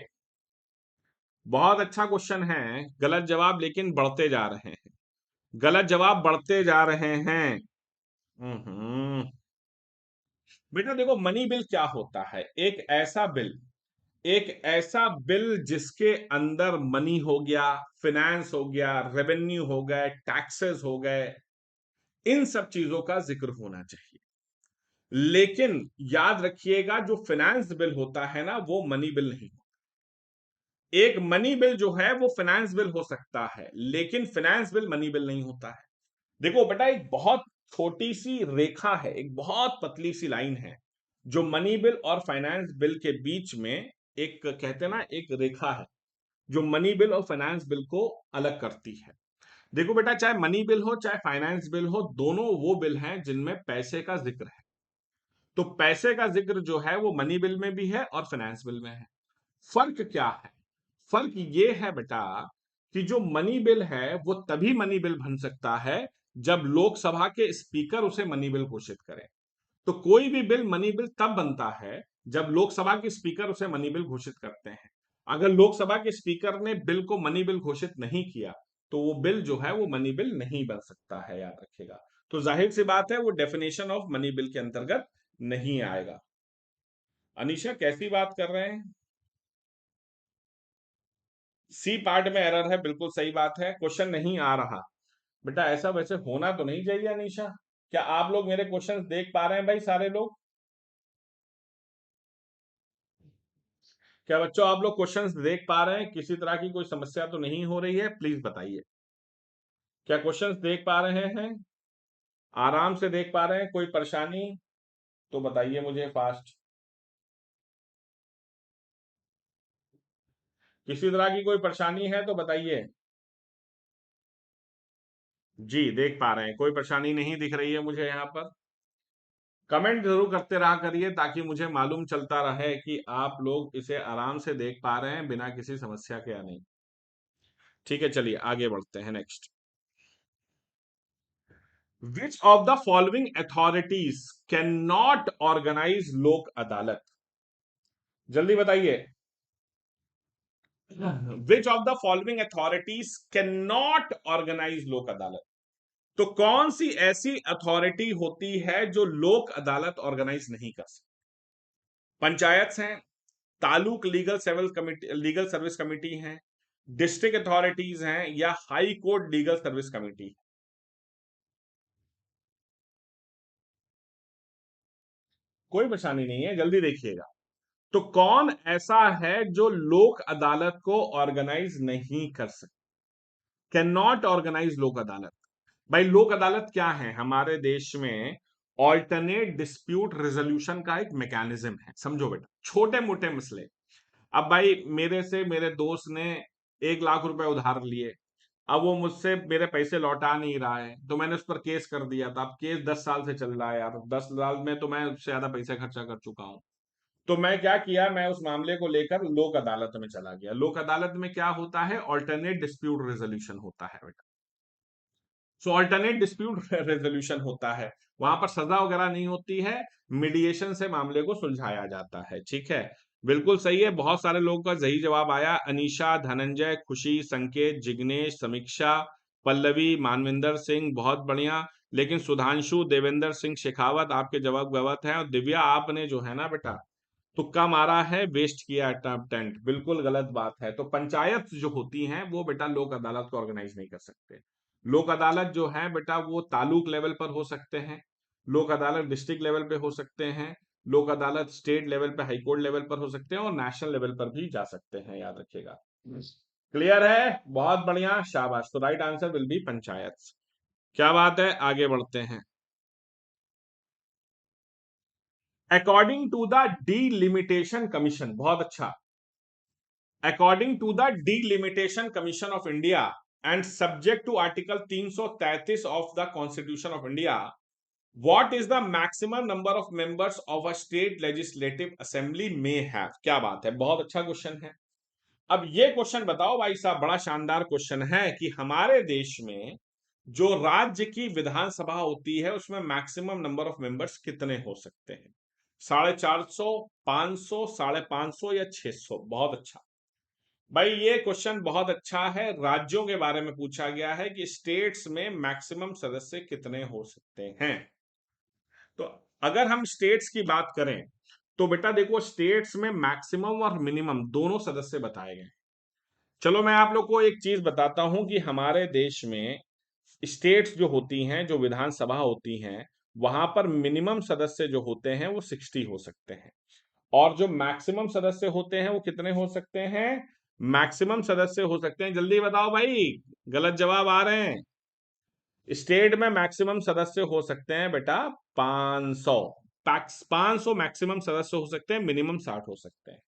बहुत अच्छा क्वेश्चन है, गलत जवाब लेकिन बढ़ते जा रहे हैं, गलत जवाब बढ़ते जा रहे हैं। बेटा देखो, मनी बिल क्या होता है? एक ऐसा बिल जिसके अंदर मनी हो गया, फिनेंस हो गया, रेवेन्यू हो गए, टैक्सेस हो गए, इन सब चीजों का जिक्र होना चाहिए। लेकिन याद रखिएगा, जो फाइनेंस बिल होता है ना वो मनी बिल नहीं होता। एक मनी बिल जो है वो फाइनेंस बिल हो सकता है, लेकिन फाइनेंस बिल मनी बिल नहीं होता है। देखो बेटा, एक बहुत छोटी सी रेखा है, एक बहुत पतली सी लाइन है जो मनी बिल और फाइनेंस बिल के बीच में, एक कहते हैं ना एक रेखा है जो मनी बिल और फाइनेंस बिल को अलग करती है। देखो बेटा, चाहे मनी बिल हो चाहे फाइनेंस बिल हो, दोनों वो बिल हैं जिनमें पैसे का जिक्र है। तो पैसे का जिक्र जो है वो मनी बिल में भी है और फाइनेंस बिल में है। फर्क क्या है? फर्क ये है बेटा कि जो मनी बिल है वो तभी मनी बिल बन सकता है जब लोकसभा के स्पीकर उसे मनी बिल घोषित करें। तो कोई भी बिल मनी बिल तब बनता है जब लोकसभा के स्पीकर उसे मनी बिल घोषित करते हैं। अगर लोकसभा के स्पीकर ने बिल को मनी बिल घोषित नहीं किया तो वो बिल जो है वो मनी बिल नहीं बन सकता है, याद रखिएगा। तो जाहिर सी बात है वो डेफिनेशन ऑफ मनी बिल के अंतर्गत नहीं आएगा। अनीशा कैसी बात कर रहे हैं? सी पार्ट में एरर है, बिल्कुल सही बात है, क्वेश्चन नहीं आ रहा। बेटा ऐसा वैसे होना तो नहीं चाहिए अनीशा। क्या आप लोग मेरे क्वेश्चंस देख पा रहे हैं भाई सारे लोग? क्या बच्चों आप लोग क्वेश्चंस देख पा रहे हैं? किसी तरह की कोई समस्या तो नहीं हो रही है? प्लीज बताइए, क्या क्वेश्चंस देख पा रहे हैं? आराम से देख पा रहे हैं? कोई परेशानी तो बताइए मुझे फास्ट। किसी तरह की कोई परेशानी है तो बताइए। जी देख पा रहे हैं, कोई परेशानी नहीं दिख रही है मुझे यहाँ पर। कमेंट जरूर करते रहा करिए ताकि मुझे मालूम चलता रहे कि आप लोग इसे आराम से देख पा रहे हैं बिना किसी समस्या के या नहीं। ठीक है, चलिए आगे बढ़ते हैं। Next, which of the following authorities can not organise Lok Adalat? जल्दी बताइए। Which of the following authorities can not organise Lok Adalat? तो कौन सी ऐसी अथॉरिटी होती है जो लोक अदालत ऑर्गेनाइज नहीं कर सकती? पंचायत हैं, तालुक लीगल सर्विस कमेटी हैं, डिस्ट्रिक्ट अथॉरिटीज हैं, या high court legal service committee? कोई परेशानी नहीं है, जल्दी देखिएगा। तो कौन ऐसा है जो लोक अदालत को ऑर्गेनाइज नहीं कर सकता, कैन नॉट ऑर्गेनाइज लोक अदालत? भाई लोक अदालत क्या है हमारे देश में? ऑल्टरनेट डिस्प्यूट रेजोल्यूशन का एक मैकेनिज्म है, समझो बेटा। छोटे मोटे मसले, अब भाई मेरे से मेरे दोस्त ने 1 लाख रुपए उधार लिए, अब वो मुझसे मेरे पैसे लौटा नहीं रहा है, तो मैंने उस पर केस कर दिया था। अब केस 10 साल से चल रहा है यार, 10 साल में तो मैं उससे ज्यादा पैसे खर्चा कर चुका हूं। तो मैं क्या किया, मैं उस मामले को लेकर लोक अदालत में चला गया। लोक अदालत में क्या होता है, ऑल्टरनेट डिस्प्यूट रेजोल्यूशन होता है बेटा। सो ऑल्टरनेट डिस्प्यूट रेजोल्यूशन होता है, वहां पर सजा वगैरह नहीं होती है, मीडिएशन से मामले को सुलझाया जाता है। ठीक है, बिल्कुल सही है, बहुत सारे लोगों का सही जवाब आया। अनीशा, धनंजय, खुशी, संकेत, जिग्नेश, समीक्षा, पल्लवी, मानविंदर सिंह, बहुत बढ़िया। लेकिन सुधांशु, देवेंद्र सिंह शेखावत, आपके जवाब गलत है। और दिव्या, आपने जो है ना बेटा तुक्का मारा है, वेस्ट किया अटेम्प्ट, बिल्कुल गलत बात है। तो पंचायत जो होती हैं वो बेटा लोक अदालत को ऑर्गेनाइज नहीं कर सकते। लोक अदालत जो है बेटा वो तालुक लेवल पर हो सकते हैं, लोक अदालत डिस्ट्रिक्ट लेवल पे हो सकते हैं, लोक अदालत स्टेट लेवल पे हाईकोर्ट लेवल पर हो सकते हैं, और नेशनल लेवल पर भी जा सकते हैं, याद रखिएगा। क्लियर है, बहुत बढ़िया, शाबाश। तो right answer will be panchayat. क्या बात है, आगे बढ़ते हैं। According to the delimitation commission, बहुत अच्छा। According to the Delimitation Commission of India and subject to Article 333 of the Constitution of India, what is the maximum number of members of a state legislative assembly may have? क्या बात है, बहुत अच्छा question है। अब ये question बताओ भाई साहब, बड़ा शानदार क्वेश्चन है कि हमारे देश में जो राज्य की विधानसभा होती है उसमें मैक्सिमम नंबर ऑफ मेंबर्स कितने हो सकते हैं? 450, 500, 550 या 600? बहुत अच्छा भाई, ये क्वेश्चन बहुत अच्छा है। राज्यों के बारे में पूछा गया है कि स्टेट्स में मैक्सिमम सदस्य कितने हो सकते हैं। तो अगर हम स्टेट्स की बात करें तो बेटा देखो, स्टेट्स में मैक्सिमम और मिनिमम दोनों सदस्य बताए गए। चलो मैं आप लोग को एक चीज बताता हूं कि हमारे देश में स्टेट्स जो होती हैं, जो विधानसभा होती हैं, वहां पर मिनिमम सदस्य जो होते हैं वो 60 हो सकते हैं, और जो मैक्सिमम सदस्य होते हैं वो कितने हो सकते हैं? मैक्सिमम सदस्य हो सकते हैं, जल्दी बताओ भाई, गलत जवाब आ रहे हैं। स्टेट में मैक्सिमम सदस्य हो सकते हैं बेटा 500। 500 मैक्सिमम सदस्य हो सकते हैं, मिनिमम 60 हो सकते हैं।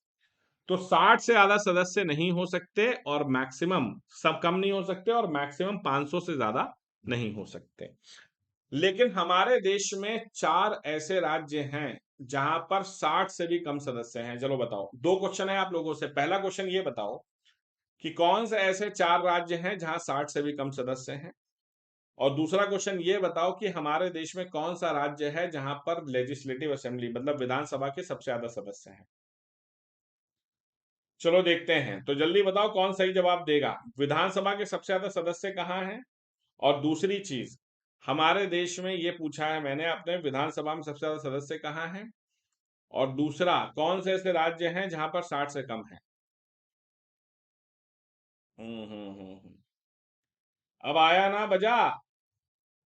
तो 60 से ज्यादा सदस्य नहीं हो सकते, और मैक्सिमम सब कम नहीं हो सकते, और मैक्सिमम 500 से ज्यादा नहीं हो सकते। लेकिन हमारे देश में 4 ऐसे राज्य हैं जहां पर 60 से भी कम सदस्य हैं। चलो बताओ, 2 क्वेश्चन है आप लोगों से। पहला क्वेश्चन ये बताओ कि कौन से ऐसे 4 राज्य हैं जहां 60 से भी कम सदस्य हैं, और दूसरा क्वेश्चन ये बताओ कि हमारे देश में कौन सा राज्य है जहां पर लेजिस्लेटिव असेंबली मतलब विधानसभा के सबसे ज्यादा सदस्य हैं। चलो देखते हैं, तो जल्दी बताओ कौन सही जवाब देगा। विधानसभा के सबसे ज्यादा सदस्य कहाँ हैं, और दूसरी चीज, हमारे देश में ये पूछा है मैंने अपने, विधानसभा में सबसे ज्यादा सदस्य कहाँ हैं, और दूसरा कौन से ऐसे राज्य हैं जहां पर 60 से कम है। अब आया ना बजा?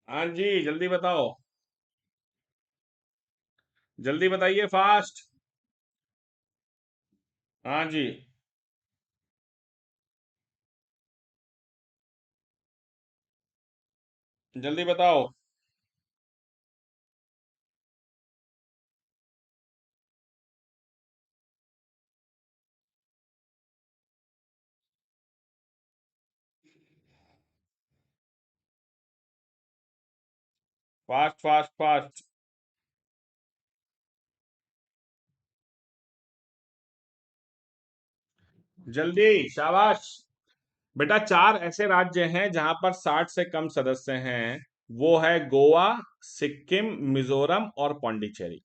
हाँ जी, जल्दी बताओ, जल्दी बताइए, फास्ट। हाँ जी, जल्दी बताओ। फास्ट फास्ट फास्ट, जल्दी, शाबाश। बेटा 4 ऐसे राज्य हैं जहां पर 60 से कम सदस्य हैं, वो है गोवा, सिक्किम, मिजोरम और पौंडीचेरी।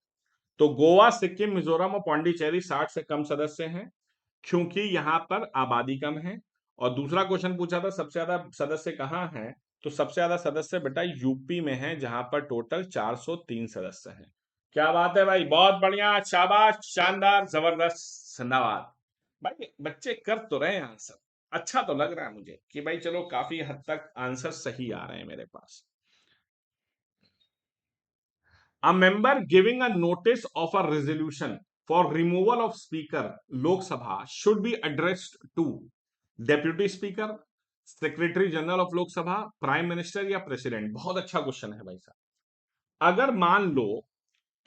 तो गोवा, सिक्किम, मिजोरम और पौंडीचेरी 60 से कम सदस्य हैं, क्योंकि यहां पर आबादी कम है। और दूसरा क्वेश्चन पूछा था सबसे ज्यादा सदस्य कहाँ हैं, तो सबसे ज्यादा सदस्य बेटा यूपी में है, जहां पर टोटल 403 सदस्य हैं। क्या बात है भाई, बहुत बढ़िया, शाबाश, शानदार, जबरदस्त, धन्यवाद। भाई बच्चे कर तो रहे हैं आंसर, अच्छा तो लग रहा है मुझे कि भाई चलो काफी हद तक आंसर सही आ रहे हैं मेरे पास। A member giving a notice of a resolution for removal of Speaker Lok Sabha should be addressed to Deputy Speaker, Secretary General of Lok Sabha, Prime Minister या President। बहुत अच्छा क्वेश्चन है भाई साहब। अगर मान लो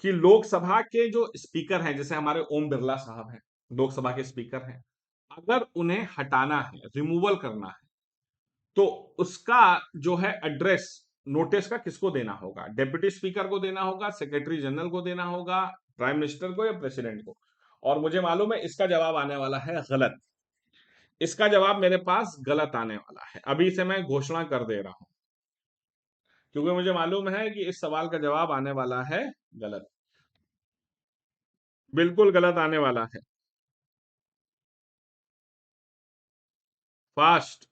कि लोकसभा के जो स्पीकर हैं, जैसे हमारे ओम बिरला साहब हैं, लोकसभा के स्पीकर हैं, अगर उन्हें हटाना है, रिमूवल करना है, तो उसका जो है एड्रेस, नोटिस का किसको देना होगा? डेप्यूटी स्पीकर को देना होगा, सेक्रेटरी जनरल को देना होगा, प्राइम मिनिस्टर को या प्रेसिडेंट को? और मुझे मालूम है इसका जवाब आने वाला है गलत। इसका जवाब मेरे पास गलत आने वाला है, अभी से मैं घोषणा कर दे रहा हूं, क्योंकि मुझे मालूम है कि इस सवाल का जवाब आने वाला है गलत, बिल्कुल गलत आने वाला है। Fast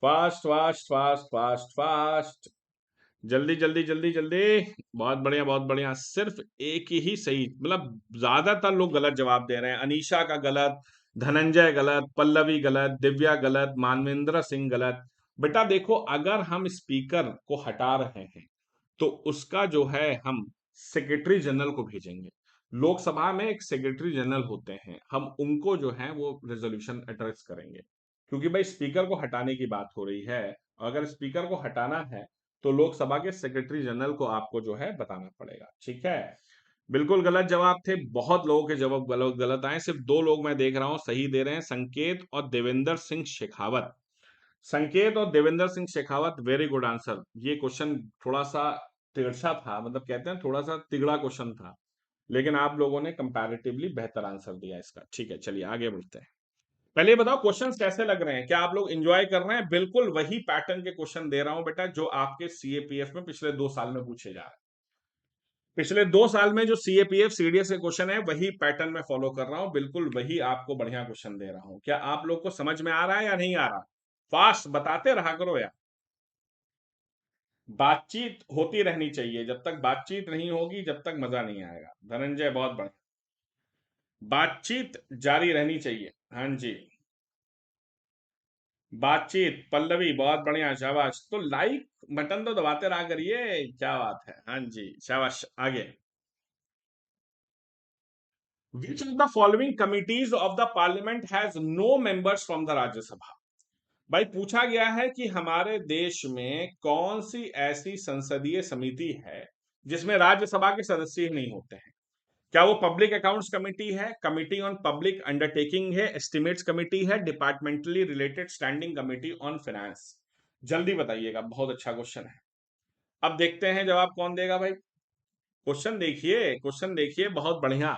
fast fast fast fast fast, जल्दी जल्दी जल्दी जल्दी। बहुत बढ़िया बहुत बढ़िया, सिर्फ एक ही सही, मतलब ज्यादातर लोग गलत जवाब दे रहे हैं। अनीशा का गलत, धनंजय गलत, पल्लवी गलत, दिव्या गलत, मानवेंद्र सिंह गलत। बेटा देखो, अगर हम स्पीकर को हटा रहे हैं तो उसका जो है हम सेक्रेटरी जनरल को भेजेंगे। लोकसभा में एक सेक्रेटरी जनरल होते हैं, हम उनको जो है वो रेजोल्यूशन एड्रेस करेंगे, क्योंकि भाई स्पीकर को हटाने की बात हो रही है। अगर स्पीकर को हटाना है तो लोकसभा के सेक्रेटरी जनरल को आपको जो है बताना पड़ेगा, ठीक है। बिल्कुल गलत जवाब थे, बहुत लोगों के जवाब गलत गलत आए, सिर्फ 2 लोग मैं देख रहा हूं सही दे रहे हैं, संकेत और देवेंद्र सिंह शेखावत। संकेत और Devendra Singh Shekhawat, very good answer. ये क्वेश्चन थोड़ा सा तिरछा था, मतलब कहते हैं थोड़ा सा तिगड़ा क्वेश्चन था, लेकिन आप लोगों ने कंपैरेटिवली बेहतर आंसर दिया इसका। ठीक है, चलिए आगे बढ़ते हैं। पहले ये बताओ क्वेश्चंस कैसे लग रहे हैं, क्या आप लोग एंजॉय कर रहे हैं? बिल्कुल वही पैटर्न के क्वेश्चन दे रहा हूं बेटा जो आपके सीएपीएफ में पिछले 2 साल में पूछे जा रहे हैं। पिछले 2 साल में जो सीएपीएफ सीडीएस के क्वेश्चन है वही पैटर्न में फॉलो कर रहा हूं, बिल्कुल वही आपको बढ़िया क्वेश्चन दे रहा हूं। क्या आप लोग को समझ में आ रहा है या नहीं आ रहा? फास्ट बताते रहा करो यार। बातचीत होती रहनी चाहिए, जब तक बातचीत नहीं होगी जब तक मजा नहीं आएगा। धनंजय बहुत बढ़िया, बातचीत जारी रहनी चाहिए। हाँ जी, बातचीत। पल्लवी बहुत बढ़िया, शाबाश। तो लाइक बटन तो दबाते रहा करिए, क्या बात है। हाँ जी, शाबाश। आगे, which of the following committees of the parliament has no members from the Rajya Sabha? भाई पूछा गया है कि हमारे देश में कौन सी ऐसी संसदीय समिति है जिसमें राज्यसभा के सदस्य ही नहीं होते हैं। क्या वो पब्लिक अकाउंट्स कमेटी है, कमिटी ऑन पब्लिक अंडरटेकिंग है, एस्टिमेट्स कमेटी है, departmentally related standing committee on finance? जल्दी बताइएगा, बहुत अच्छा क्वेश्चन है। अब देखते हैं जवाब कौन देगा भाई। क्वेश्चन देखिए, क्वेश्चन देखिए, बहुत बढ़िया।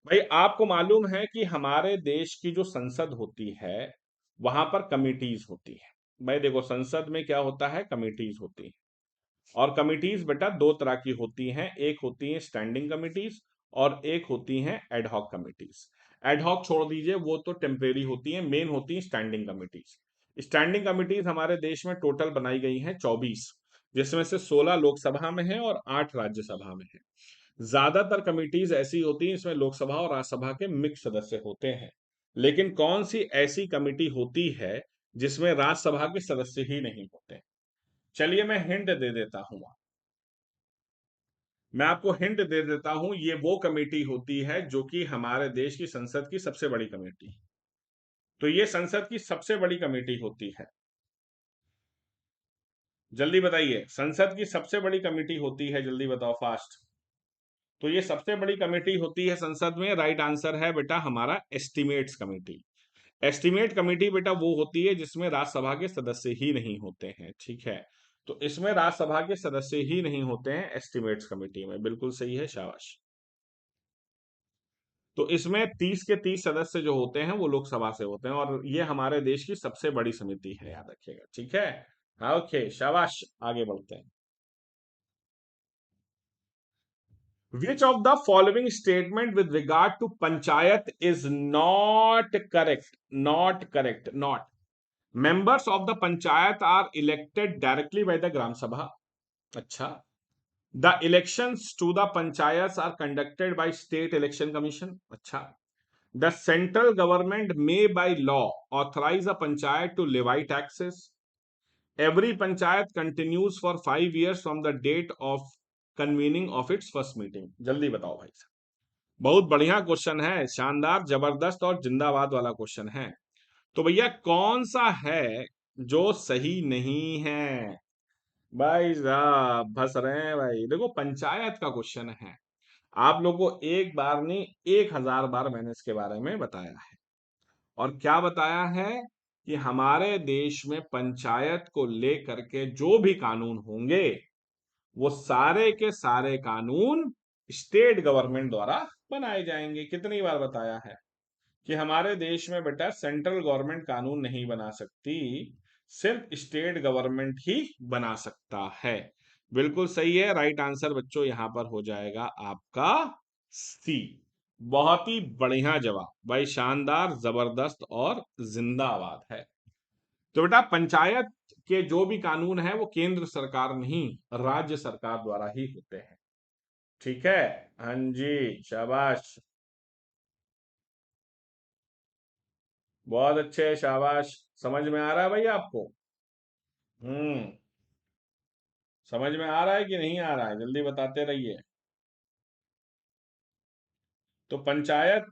भाई आपको मालूम है कि हमारे देश की जो संसद होती है वहां पर कमिटीज होती है। भाई देखो, संसद में क्या होता है, कमिटीज होती है। और कमिटीज बेटा 2 तरह की होती हैं, एक होती है स्टैंडिंग कमिटीज और एक होती हैं एडहॉक कमिटीज। एडहॉक छोड़ दीजिए, वो तो टेम्परेरी होती है, मेन होती है स्टैंडिंग कमिटीज। स्टैंडिंग कमिटीज हमारे देश में टोटल बनाई गई हैं 24, जिसमें से 16 लोकसभा में है और 8 राज्यसभा में है। ज्यादातर कमिटीज ऐसी होती हैं इसमें लोकसभा और राज्यसभा के मिक्स सदस्य होते हैं। लेकिन कौन सी ऐसी कमिटी होती है जिसमें राज्यसभा के सदस्य ही नहीं होते? चलिए मैं हिंट दे देता हूं, मैं आपको हिंट दे देता हूं, ये वो कमेटी होती है जो कि हमारे देश की संसद की सबसे बड़ी कमेटी। तो ये संसद की सबसे बड़ी कमेटी होती है। जल्दी बताइए, संसद की सबसे बड़ी कमेटी होती है, जल्दी बताओ फास्ट। तो ये सबसे बड़ी कमेटी होती है संसद में, राइट आंसर है बेटा हमारा एस्टिमेट्स कमेटी। एस्टिमेट कमेटी बेटा वो होती है जिसमें राज्यसभा के सदस्य ही नहीं होते हैं, ठीक है। तो इसमें राज्यसभा के सदस्य ही नहीं होते हैं एस्टिमेट्स कमेटी में, बिल्कुल सही है, शाबाश। तो इसमें 30 के 30 सदस्य जो होते हैं वो लोकसभा से होते हैं, और ये हमारे देश की सबसे बड़ी समिति है, याद रखिएगा, ठीक है। हाँ, ओके, शाबाश। आगे बढ़ते हैं। Which of the following statement with regard to panchayat is not correct? Not correct, not. Members of the panchayat are elected directly by the Gram Sabha. अच्छा. The elections to the panchayats are conducted by State Election Commission. अच्छा. The central government may by law authorize a panchayat to levy taxes. Every panchayat continues for 5 years from the date of convening of its first meeting. जल्दी बताओ भाई साहब। बहुत बढ़िया question है, शानदार, जबरदस्त और जिंदाबाद वाला क्वेश्चन है। तो भैया कौन सा है जो सही नहीं है? भाई साहब फंस रहे हैं भाई। देखो, पंचायत का क्वेश्चन है, आप लोगों को एक बार नहीं 1000 बार मैंने इसके बारे में बताया है। और क्या बताया है कि हमारे देश में पंचायत को लेकर के जो भी कानून होंगे वो सारे के सारे कानून स्टेट गवर्नमेंट द्वारा बनाए जाएंगे। कितनी बार बताया है कि हमारे देश में बेटा सेंट्रल गवर्नमेंट कानून नहीं बना सकती, सिर्फ स्टेट गवर्नमेंट ही बना सकता है। बिल्कुल सही है, राइट आंसर बच्चों यहां पर हो जाएगा आपका सी। बहुत ही बढ़िया जवाब भाई, शानदार, जबरदस्त और जिंदाबाद है। तो बेटा पंचायत के जो भी कानून है वो केंद्र सरकार नहीं, राज्य सरकार द्वारा ही होते हैं। ठीक है, हाँ जी, शाबाश, बहुत अच्छे, शाबाश। समझ में आ रहा है भाई आपको? समझ में आ रहा है कि नहीं आ रहा है, जल्दी बताते रहिए। तो पंचायत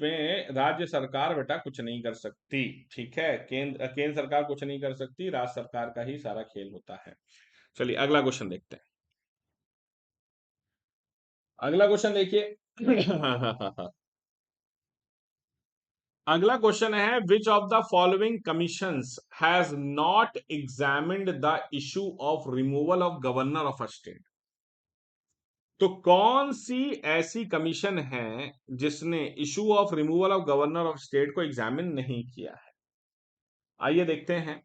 में राज्य सरकार बेटा कुछ नहीं कर सकती। ठीक है, केंद्र सरकार कुछ नहीं कर सकती, राज्य सरकार का ही सारा खेल होता है। चलिए अगला क्वेश्चन देखते हैं। अगला क्वेश्चन देखिए। हाँ हाँ हाँ हाँ। अगला क्वेश्चन है, विच of the following commissions has not examined the issue of removal of governor of a state. तो कौन सी ऐसी कमीशन है जिसने issue of removal of governor of state को एग्जामिन नहीं किया है? आइए देखते हैं।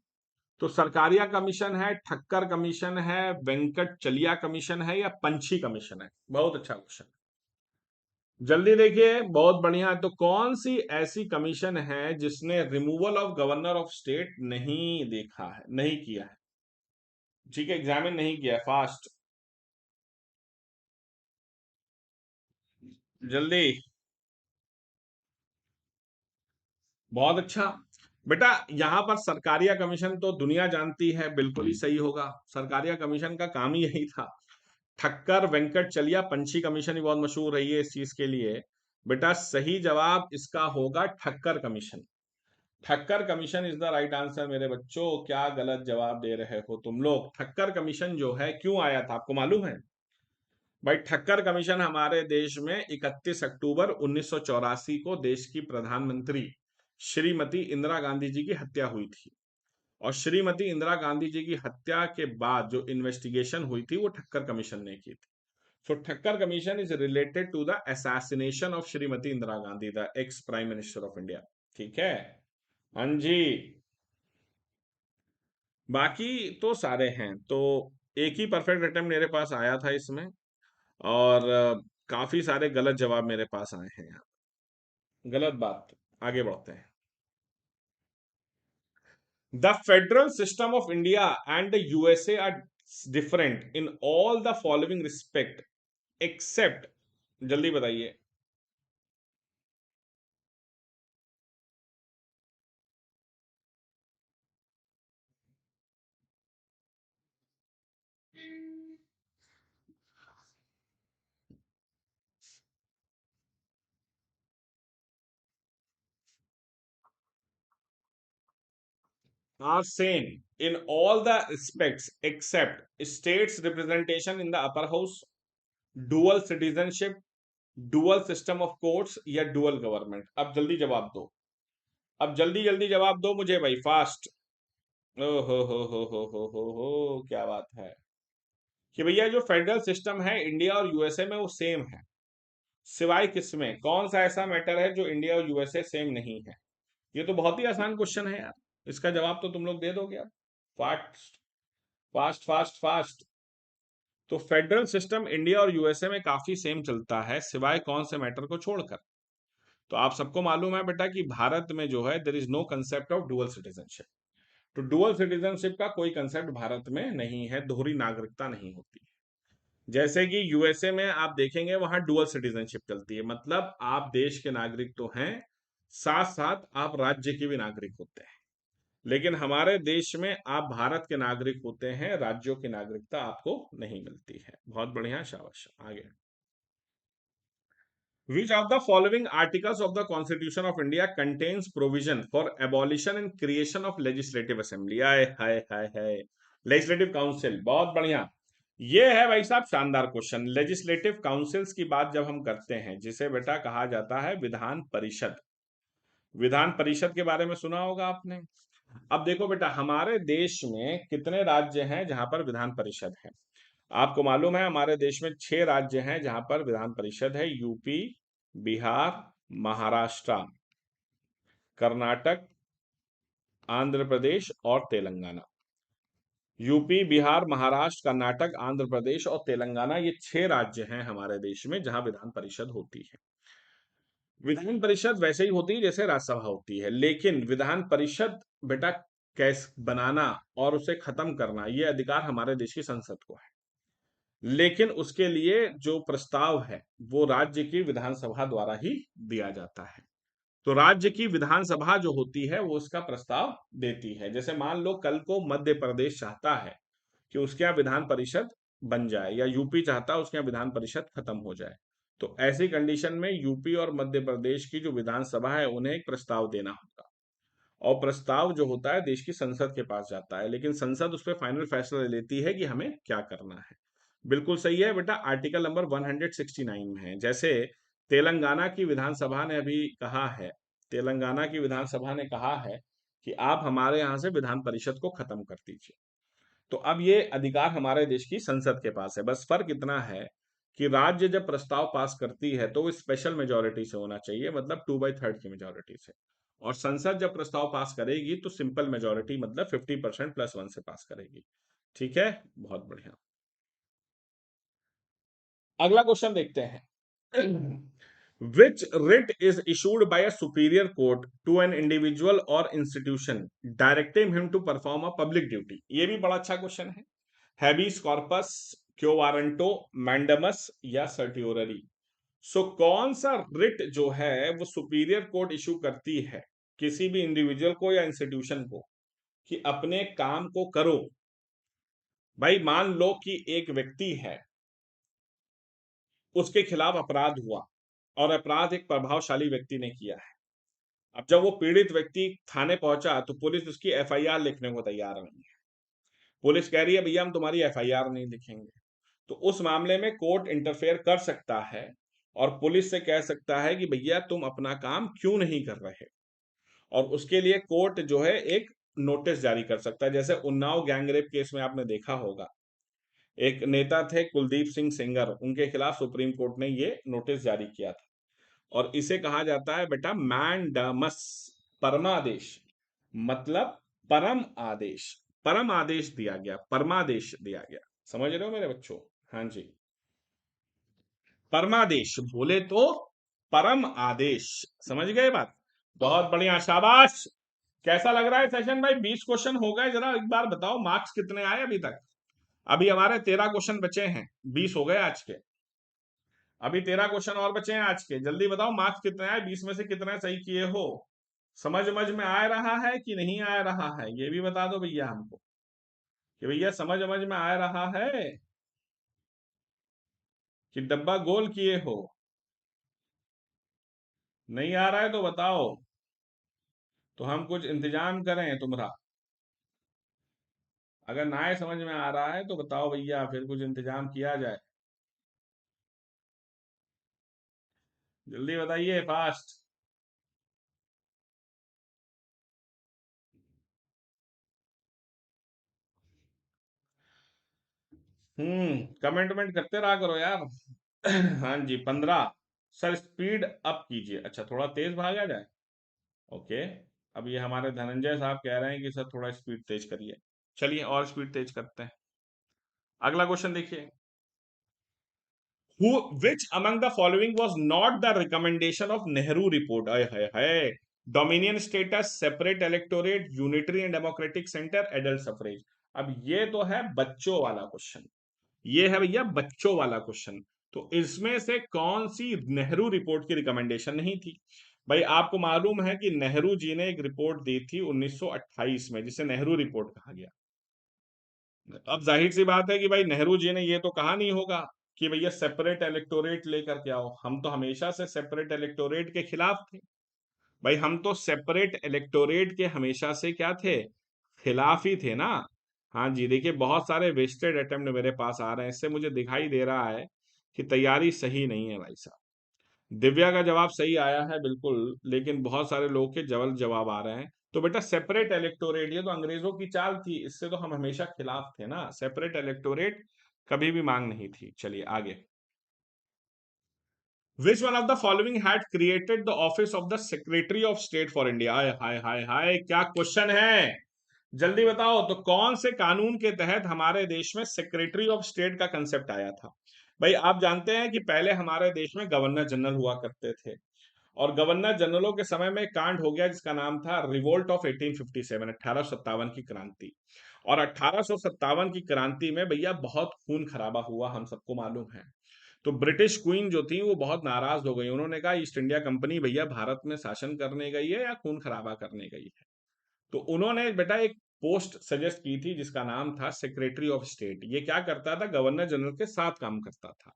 तो सरकारिया कमीशन है, ठक्कर कमीशन है, वेंकट चलिया कमीशन है, या पंछी कमीशन है? बहुत अच्छा क्वेश्चन, जल्दी देखिए, बहुत बढ़िया। तो कौन सी ऐसी कमीशन है जिसने removal of governor of state नहीं देखा है, नहीं किया है? ठीक है, एग्जामिन नहीं किया, फास्ट, जल्दी। बहुत अच्छा बेटा, यहां पर सरकारिया कमीशन तो दुनिया जानती है, बिल्कुल ही सही होगा। सरकारिया कमीशन का काम ही यही था। ठक्कर वेंकट चलिया पंछी कमीशन ही बहुत मशहूर रही है इस चीज के लिए। बेटा सही जवाब इसका होगा Thakkar commission. Thakkar commission is the right answer मेरे बच्चों। क्या गलत जवाब दे रहे हो तुम लोग? ठक्कर कमीशन जो है क्यों आया था आपको मालूम है? भाई ठक्कर कमीशन हमारे देश में 31 अक्टूबर 1984 को देश की प्रधानमंत्री श्रीमती इंदिरा गांधी जी की हत्या हुई थी। और श्रीमती इंदिरा गांधी जी की हत्या के बाद जो इन्वेस्टिगेशन हुई थी वो ठक्कर कमीशन ने की थी। So Thakkar commission is related to the assassination of Shrimati Indira Gandhi, the ex prime minister of India. ठीक है, हाँ जी। बाकी तो सारे हैं, तो एक ही परफेक्ट अटेम्प्ट मेरे पास आया था इसमें, और काफी सारे गलत जवाब मेरे पास आए हैं यहाँ। गलत बात, आगे बढ़ते हैं। The federal system of India and the USA are different in all the following respect except, जल्दी बताइए। Are same in all the respects except states representation in the upper house, dual citizenship, dual system of courts, या dual government. अब जल्दी जवाब दो, अब जल्दी जल्दी जवाब दो मुझे भाई, फास्ट। ओ हो, क्या बात है कि भैया जो फेडरल सिस्टम है इंडिया और यूएसए में वो सेम है, सिवाय किसमें? कौन सा ऐसा मैटर है जो इंडिया और यूएसए सेम नहीं है? ये तो बहुत ही आसान क्वेश्चन है यार, इसका जवाब तो तुम लोग दे दोगे यार। Fast fast fast fast. तो फेडरल सिस्टम इंडिया और यूएसए में काफी सेम चलता है, सिवाय कौन से मैटर को छोड़कर? तो आप सबको मालूम है बेटा कि भारत में जो है there is no concept of dual citizenship. तो डुअल सिटीजनशिप का कोई कंसेप्ट भारत में नहीं है, दोहरी नागरिकता नहीं होती। जैसे कि यूएसए में आप देखेंगे वहां डुअल सिटीजनशिप चलती है, मतलब आप देश के नागरिक तो हैं, साथ साथ आप राज्य के भी नागरिक होते हैं। लेकिन हमारे देश में आप भारत के नागरिक होते हैं, राज्यों की नागरिकता आपको नहीं मिलती है। बहुत बढ़िया, शाबाश, आगे। Which of the following articles of the Constitution of India contains provision for abolition and creation of legislative assembly? आए हाय हाय हाय, लेजिस्लेटिव काउंसिल, बहुत बढ़िया। ये है भाई साहब शानदार क्वेश्चन। लेजिस्लेटिव काउंसिल्स की बात जब हम करते हैं, जिसे बेटा कहा जाता है विधान परिषद। विधान परिषद के बारे में सुना होगा आपने। अब देखो बेटा, हमारे देश में कितने राज्य हैं जहां पर विधान परिषद है? आपको मालूम है हमारे देश में 6 राज्य हैं जहां पर विधान परिषद है, यूपी, बिहार, महाराष्ट्र, कर्नाटक, आंध्र प्रदेश और तेलंगाना। यूपी, बिहार, महाराष्ट्र, कर्नाटक, आंध्र प्रदेश और तेलंगाना, ये 6 राज्य हैं हमारे देश में जहां विधान परिषद होती है। विधान परिषद वैसे ही होती है जैसे राज्यसभा होती है, लेकिन विधान परिषद बेटा कैसे बनाना और उसे खत्म करना, ये अधिकार हमारे देश की संसद को है। लेकिन उसके लिए जो प्रस्ताव है वो राज्य की विधानसभा द्वारा ही दिया जाता है। तो राज्य की विधानसभा जो होती है वो उसका प्रस्ताव देती है। जैसे मान लो कल को मध्य प्रदेश चाहता है कि उसके यहाँ विधान परिषद बन जाए, या यूपी चाहता है उसके यहाँ विधान परिषद खत्म हो जाए, तो ऐसी कंडीशन में यूपी और मध्य प्रदेश की जो विधानसभा है उन्हें एक प्रस्ताव देना होगा, और प्रस्ताव जो होता है देश की संसद के पास जाता है, लेकिन संसद उस पर फाइनल फैसला ले लेती है कि हमें क्या करना है। बिल्कुल सही है बेटा, आर्टिकल नंबर 169 में है। जैसे तेलंगाना की विधानसभा ने अभी कहा है, तेलंगाना की विधानसभा ने कहा है कि आप हमारे यहाँ से विधान परिषद को खत्म कर दीजिए। तो अब ये अधिकार हमारे देश की संसद के पास है। बस फर्क इतना है कि राज्य जब प्रस्ताव पास करती है तो वो स्पेशल मेजोरिटी से होना चाहिए, मतलब 2/3 की मेजोरिटी से, और संसद जब प्रस्ताव पास करेगी तो सिंपल मेजोरिटी मतलब 50% +1 से पास करेगी। ठीक है, बहुत बढ़िया। अगला क्वेश्चन देखते हैं। Which writ is issued by a superior court to an individual or institution directing him to perform a public duty? ये भी बड़ा अच्छा क्वेश्चन है। हैबिस कॉर्पस, क्यो वारंटो, मैंडमस या सर्टियोररी। सो कौन सा रिट जो है वो सुपीरियर कोर्ट इशू करती है किसी भी इंडिविजुअल को या इंस्टीट्यूशन को कि अपने काम को करो। भाई मान लो कि एक व्यक्ति है, उसके खिलाफ अपराध हुआ और अपराध एक प्रभावशाली व्यक्ति ने किया है। अब जब वो पीड़ित व्यक्ति थाने पहुंचा तो पुलिस उसकी एफआईआर लिखने को तैयार नहीं है। पुलिस कह रही है भैया हम तुम्हारी एफआईआर नहीं लिखेंगे। तो उस मामले में कोर्ट इंटरफेयर कर सकता है और पुलिस से कह सकता है कि भैया तुम अपना काम क्यों नहीं कर रहे, और उसके लिए कोर्ट जो है एक नोटिस जारी कर सकता है। जैसे उन्नाव गैंगरेप केस में आपने देखा होगा, एक नेता थे कुलदीप सिंह सेंगर, उनके खिलाफ सुप्रीम कोर्ट ने ये नोटिस जारी किया था, और इसे कहा जाता है बेटा मैंडमस, परमादेश, मतलब परम आदेश। परम आदेश दिया गया, परमादेश दिया गया। समझ रहे हो मेरे बच्चों? हाँ जी, परमादेश बोले तो परम आदेश। समझ गए बात? बहुत बढ़िया, शाबाश। कैसा लग रहा है सेशन भाई? 20 क्वेश्चन हो गए, जरा एक बार बताओ मार्क्स कितने आए अभी तक? अभी हमारे 13 क्वेश्चन बचे हैं, 20 हो गए आज के। अभी 13 क्वेश्चन और बचे हैं आज के। जल्दी बताओ मार्क्स कितने आए, 20 में से कितने सही किए हो? समझ में आ रहा है कि नहीं आ रहा है, ये भी बता दो भैया हमको कि भैया समझ में आ रहा है कि डब्बा गोल किए हो। नहीं आ रहा है तो बताओ, तो हम कुछ इंतजाम करें तुम्हारा। अगर ना ही समझ में आ रहा है तो बताओ भैया, फिर कुछ इंतजाम किया जाए। जल्दी बताइए, फास्ट। कमेंट वमेंट करते रहा करो यार। हाँ जी, 15। सर स्पीड अप कीजिए, अच्छा थोड़ा तेज भागा जाए। ओके, अब ये हमारे धनंजय साहब कह रहे हैं कि सर थोड़ा स्पीड तेज करिए। चलिए और स्पीड तेज करते हैं। अगला क्वेश्चन देखिए। Which among the following was not the recommendation of Nehru report? I hi hi. Dominion status, separate electorate, unitary and democratic centre, adult suffrage. अब ये तो है बच्चों वाला क्वेश्चन, ये है भैया बच्चों वाला क्वेश्चन। तो इसमें से कौन सी नेहरू रिपोर्ट की रिकमेंडेशन नहीं थी? भाई आपको मालूम है कि नेहरू जी ने एक रिपोर्ट दी थी 1928 में, जिसे नेहरू रिपोर्ट कहा गया। अब जाहिर सी बात है कि भाई नेहरू जी ने ये तो कहा नहीं होगा कि भैया सेपरेट इलेक्टोरेट लेकर के आओ। हम तो हमेशा से सेपरेट इलेक्टोरेट के खिलाफ थे। भाई हम तो सेपरेट इलेक्टोरेट के हमेशा से क्या थे? खिलाफ ही थे ना। हाँ जी, देखिए बहुत सारे वेस्टेड अटेम्प्ट मेरे पास आ रहे हैं, इससे मुझे दिखाई दे रहा है कि तैयारी सही नहीं है भाई साहब। दिव्या का जवाब सही आया है बिल्कुल, लेकिन बहुत सारे लोगों के जवल जवाब आ रहे हैं। तो बेटा सेपरेट इलेक्टोरेट ये तो अंग्रेजों की चाल थी, इससे तो हम हमेशा खिलाफ थे ना। सेपरेट इलेक्टोरेट कभी भी मांग नहीं थी। चलिए आगे। Which one of the following had created the office of the secretary of state for India? Hi hi hi hi, क्या क्वेश्चन है, जल्दी बताओ। तो कौन से कानून के तहत हमारे देश में सेक्रेटरी ऑफ स्टेट का कंसेप्ट आया था? भाई आप जानते हैं कि पहले हमारे देश में गवर्नर जनरल हुआ करते थे, और गवर्नर जनरलों के समय में एक कांड हो गया जिसका नाम था रिवोल्ट ऑफ 1857, 1857 की क्रांति। और 1857 की क्रांति में भैया बहुत खून खराबा हुआ, हम सबको मालूम है। तो ब्रिटिश क्वीन जो थी वो बहुत नाराज हो गई, उन्होंने कहा ईस्ट इंडिया कंपनी भैया भारत में शासन करने गई है या खून खराबा करने गई है? तो उन्होंने बेटा एक पोस्ट सजेस्ट की थी जिसका नाम था सेक्रेटरी ऑफ स्टेट। ये क्या करता था, गवर्नर जनरल के साथ काम करता था,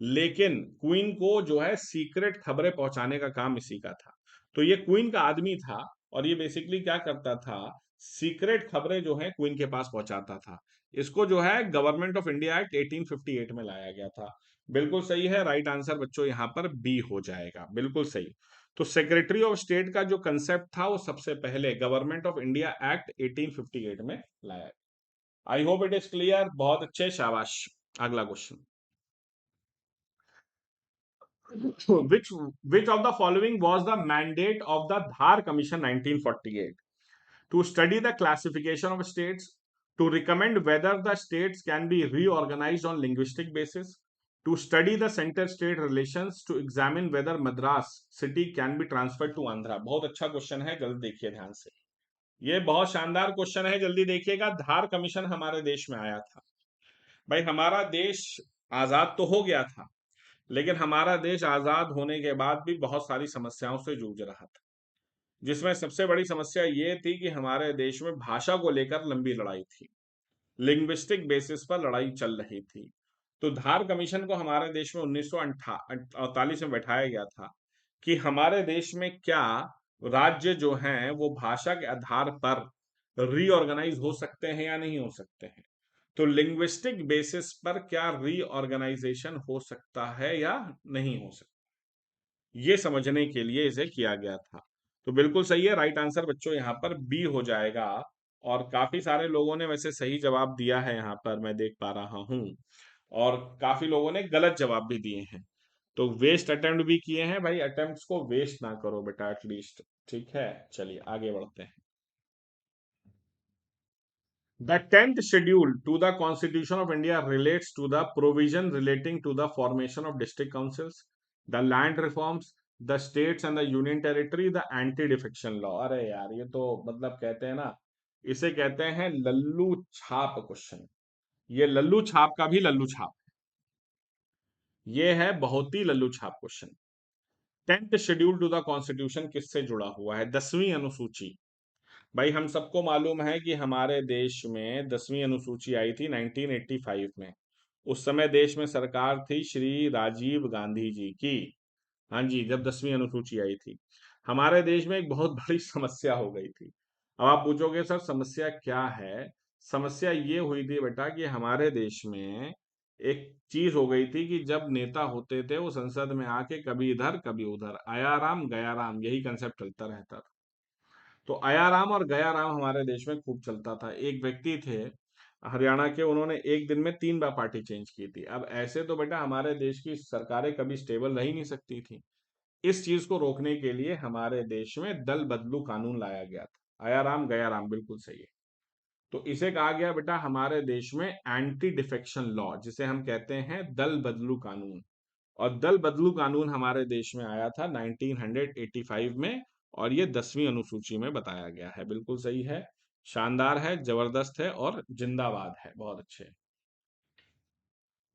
लेकिन क्वीन को जो है सीक्रेट खबरें पहुंचाने का काम इसी का था। तो ये क्वीन का आदमी था, और ये बेसिकली क्या करता था, सीक्रेट खबरें जो है क्वीन के पास पहुंचाता था। इसको जो है गवर्नमेंट ऑफ इंडिया एक्ट 1858 में लाया गया था। बिल्कुल सही है, राइट आंसर बच्चों यहाँ पर बी हो जाएगा, बिल्कुल सही। तो सेक्रेटरी ऑफ स्टेट का जो कंसेप्ट था वो सबसे पहले गवर्नमेंट ऑफ इंडिया एक्ट 1858 में लाया गया। आई होप इट इज क्लियर, बहुत अच्छे, शाबाश। अगला question. which which of the following was the mandate of the Dhar Commission 1948? To study the classification of states, to recommend whether the states can be reorganized on linguistic basis, to study the center-state relations, to examine whether Madras city can be transferred to Andhra। बहुत अच्छा question है, जल्दी देखिए ध्यान से। ये बहुत शानदार क्वेश्चन है, जल्दी देखिएगा। धार कमीशन हमारे देश में आया था। भाई हमारा देश आजाद तो हो गया था, लेकिन हमारा देश आजाद होने के बाद भी बहुत सारी समस्याओं से जूझ रहा था, जिसमें सबसे बड़ी समस्या ये थी कि हमारे देश में भाषा को लेकर लंबी लड़ाई थी, लिंग्विस्टिक बेसिस पर लड़ाई चल रही थी। तो धार कमीशन को हमारे देश में 1948 में बैठाया गया था कि हमारे देश में क्या राज्य जो हैं वो भाषा के आधार पर रीऑर्गेनाइज हो सकते हैं या नहीं हो सकते हैं। तो लिंग्विस्टिक बेसिस पर क्या रीऑर्गेनाइजेशन हो सकता है या नहीं हो सकता, ये समझने के लिए इसे किया गया था। तो बिल्कुल सही है, राइट आंसर बच्चों यहाँ पर बी हो जाएगा। और काफी सारे लोगों ने वैसे सही जवाब दिया है, यहाँ पर मैं देख पा रहा हूँ, और काफी लोगों ने गलत जवाब भी दिए हैं। तो वेस्ट अटेम्प्ट भी किए हैं, भाई अटेम्प्ट्स को वेस्ट ना करो बेटा एटलीस्ट। ठीक है, चलिए आगे बढ़ते हैं। The 10th schedule to the Constitution of India relates to the provision relating to the formation of district councils, the land reforms, the states and the union territory, the anti-defection law। अरे यार ये तो मतलब कहते हैं ना, इसे कहते हैं लल्लू छाप क्वेश्चन। ये लल्लू छाप का भी लल्लू छाप, ये है बहुत ही लल्लू छाप question. 10th schedule to the constitution किससे जुड़ा हुआ है? 10वीं अनुसूची। भाई हम सबको मालूम है कि हमारे देश में 10वीं अनुसूची आई थी 1985 में। उस समय देश में सरकार थी श्री राजीव गांधी जी की। हाँ जी, जब 10वीं अनुसूची आई थी, हमारे देश में एक बहुत बड़ी समस्या हो गई थी। अब आप पूछोगे सर समस्या क्या है? समस्या ये हुई थी बेटा कि हमारे देश में एक चीज हो गई थी कि जब नेता होते थे वो संसद में आके कभी इधर कभी उधर, आया राम गया राम, यही कंसेप्ट चलता रहता था। तो आया राम और गया राम हमारे देश में खूब चलता था। एक व्यक्ति थे हरियाणा के, उन्होंने एक दिन में 3 बार पार्टी चेंज की थी। अब ऐसे तो बेटा हमारे देश की सरकारें कभी स्टेबल रह ही नहीं सकती थी। इस चीज को रोकने के लिए हमारे देश में दल बदलू कानून लाया गया था। आया राम गया राम, बिल्कुल सही है। तो इसे कहा गया बेटा हमारे देश में एंटी डिफेक्शन लॉ, जिसे हम कहते हैं दल बदलू कानून। और दल बदलू कानून हमारे देश में आया था 1985 में, और ये 10वीं अनुसूची में बताया गया है। बिल्कुल सही है, शानदार है, जबरदस्त है और जिंदाबाद है, बहुत अच्छे।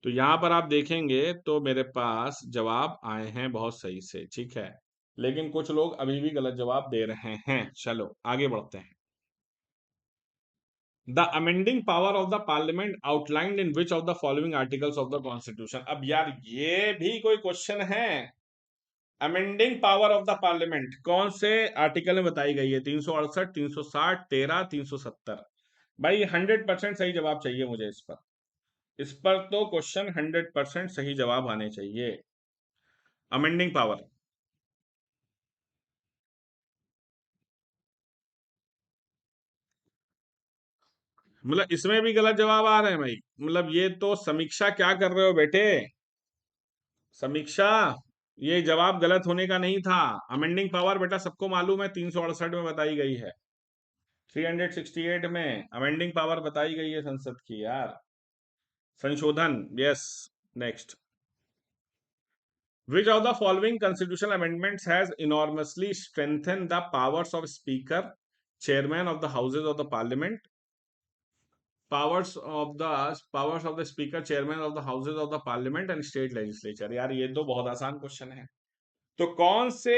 तो यहाँ पर आप देखेंगे तो मेरे पास जवाब आए हैं बहुत सही से, ठीक है, लेकिन कुछ लोग अभी भी गलत जवाब दे रहे हैं। चलो आगे बढ़ते हैं। The amending power of the parliament outlined in which of the following articles of the constitution? अब यार ये भी कोई क्वेश्चन है? Amending power of the parliament कौन से आर्टिकल में बताई गई है? 368, 360, 13, 370। भाई 100% सही जवाब चाहिए मुझे इस पर। इस पर तो क्वेश्चन 100% सही जवाब आने चाहिए। अमेंडिंग पावर, मतलब इसमें भी गलत जवाब आ रहे हैं भाई। मतलब ये तो समीक्षा क्या कर रहे हो बेटे, समीक्षा। ये जवाब गलत होने का नहीं था। अमेंडिंग पावर बेटा सबको मालूम है 368 में बताई गई है, 368 में अमेंडिंग पावर बताई गई है संसद की यार, संशोधन। Yes. Next, which of the following constitutional amendments has enormously strengthened the powers of speaker, chairman of the houses of the parliament, powers of the speaker, chairman of the houses of the parliament and state legislature? यार ये तो बहुत आसान question है। तो कौन से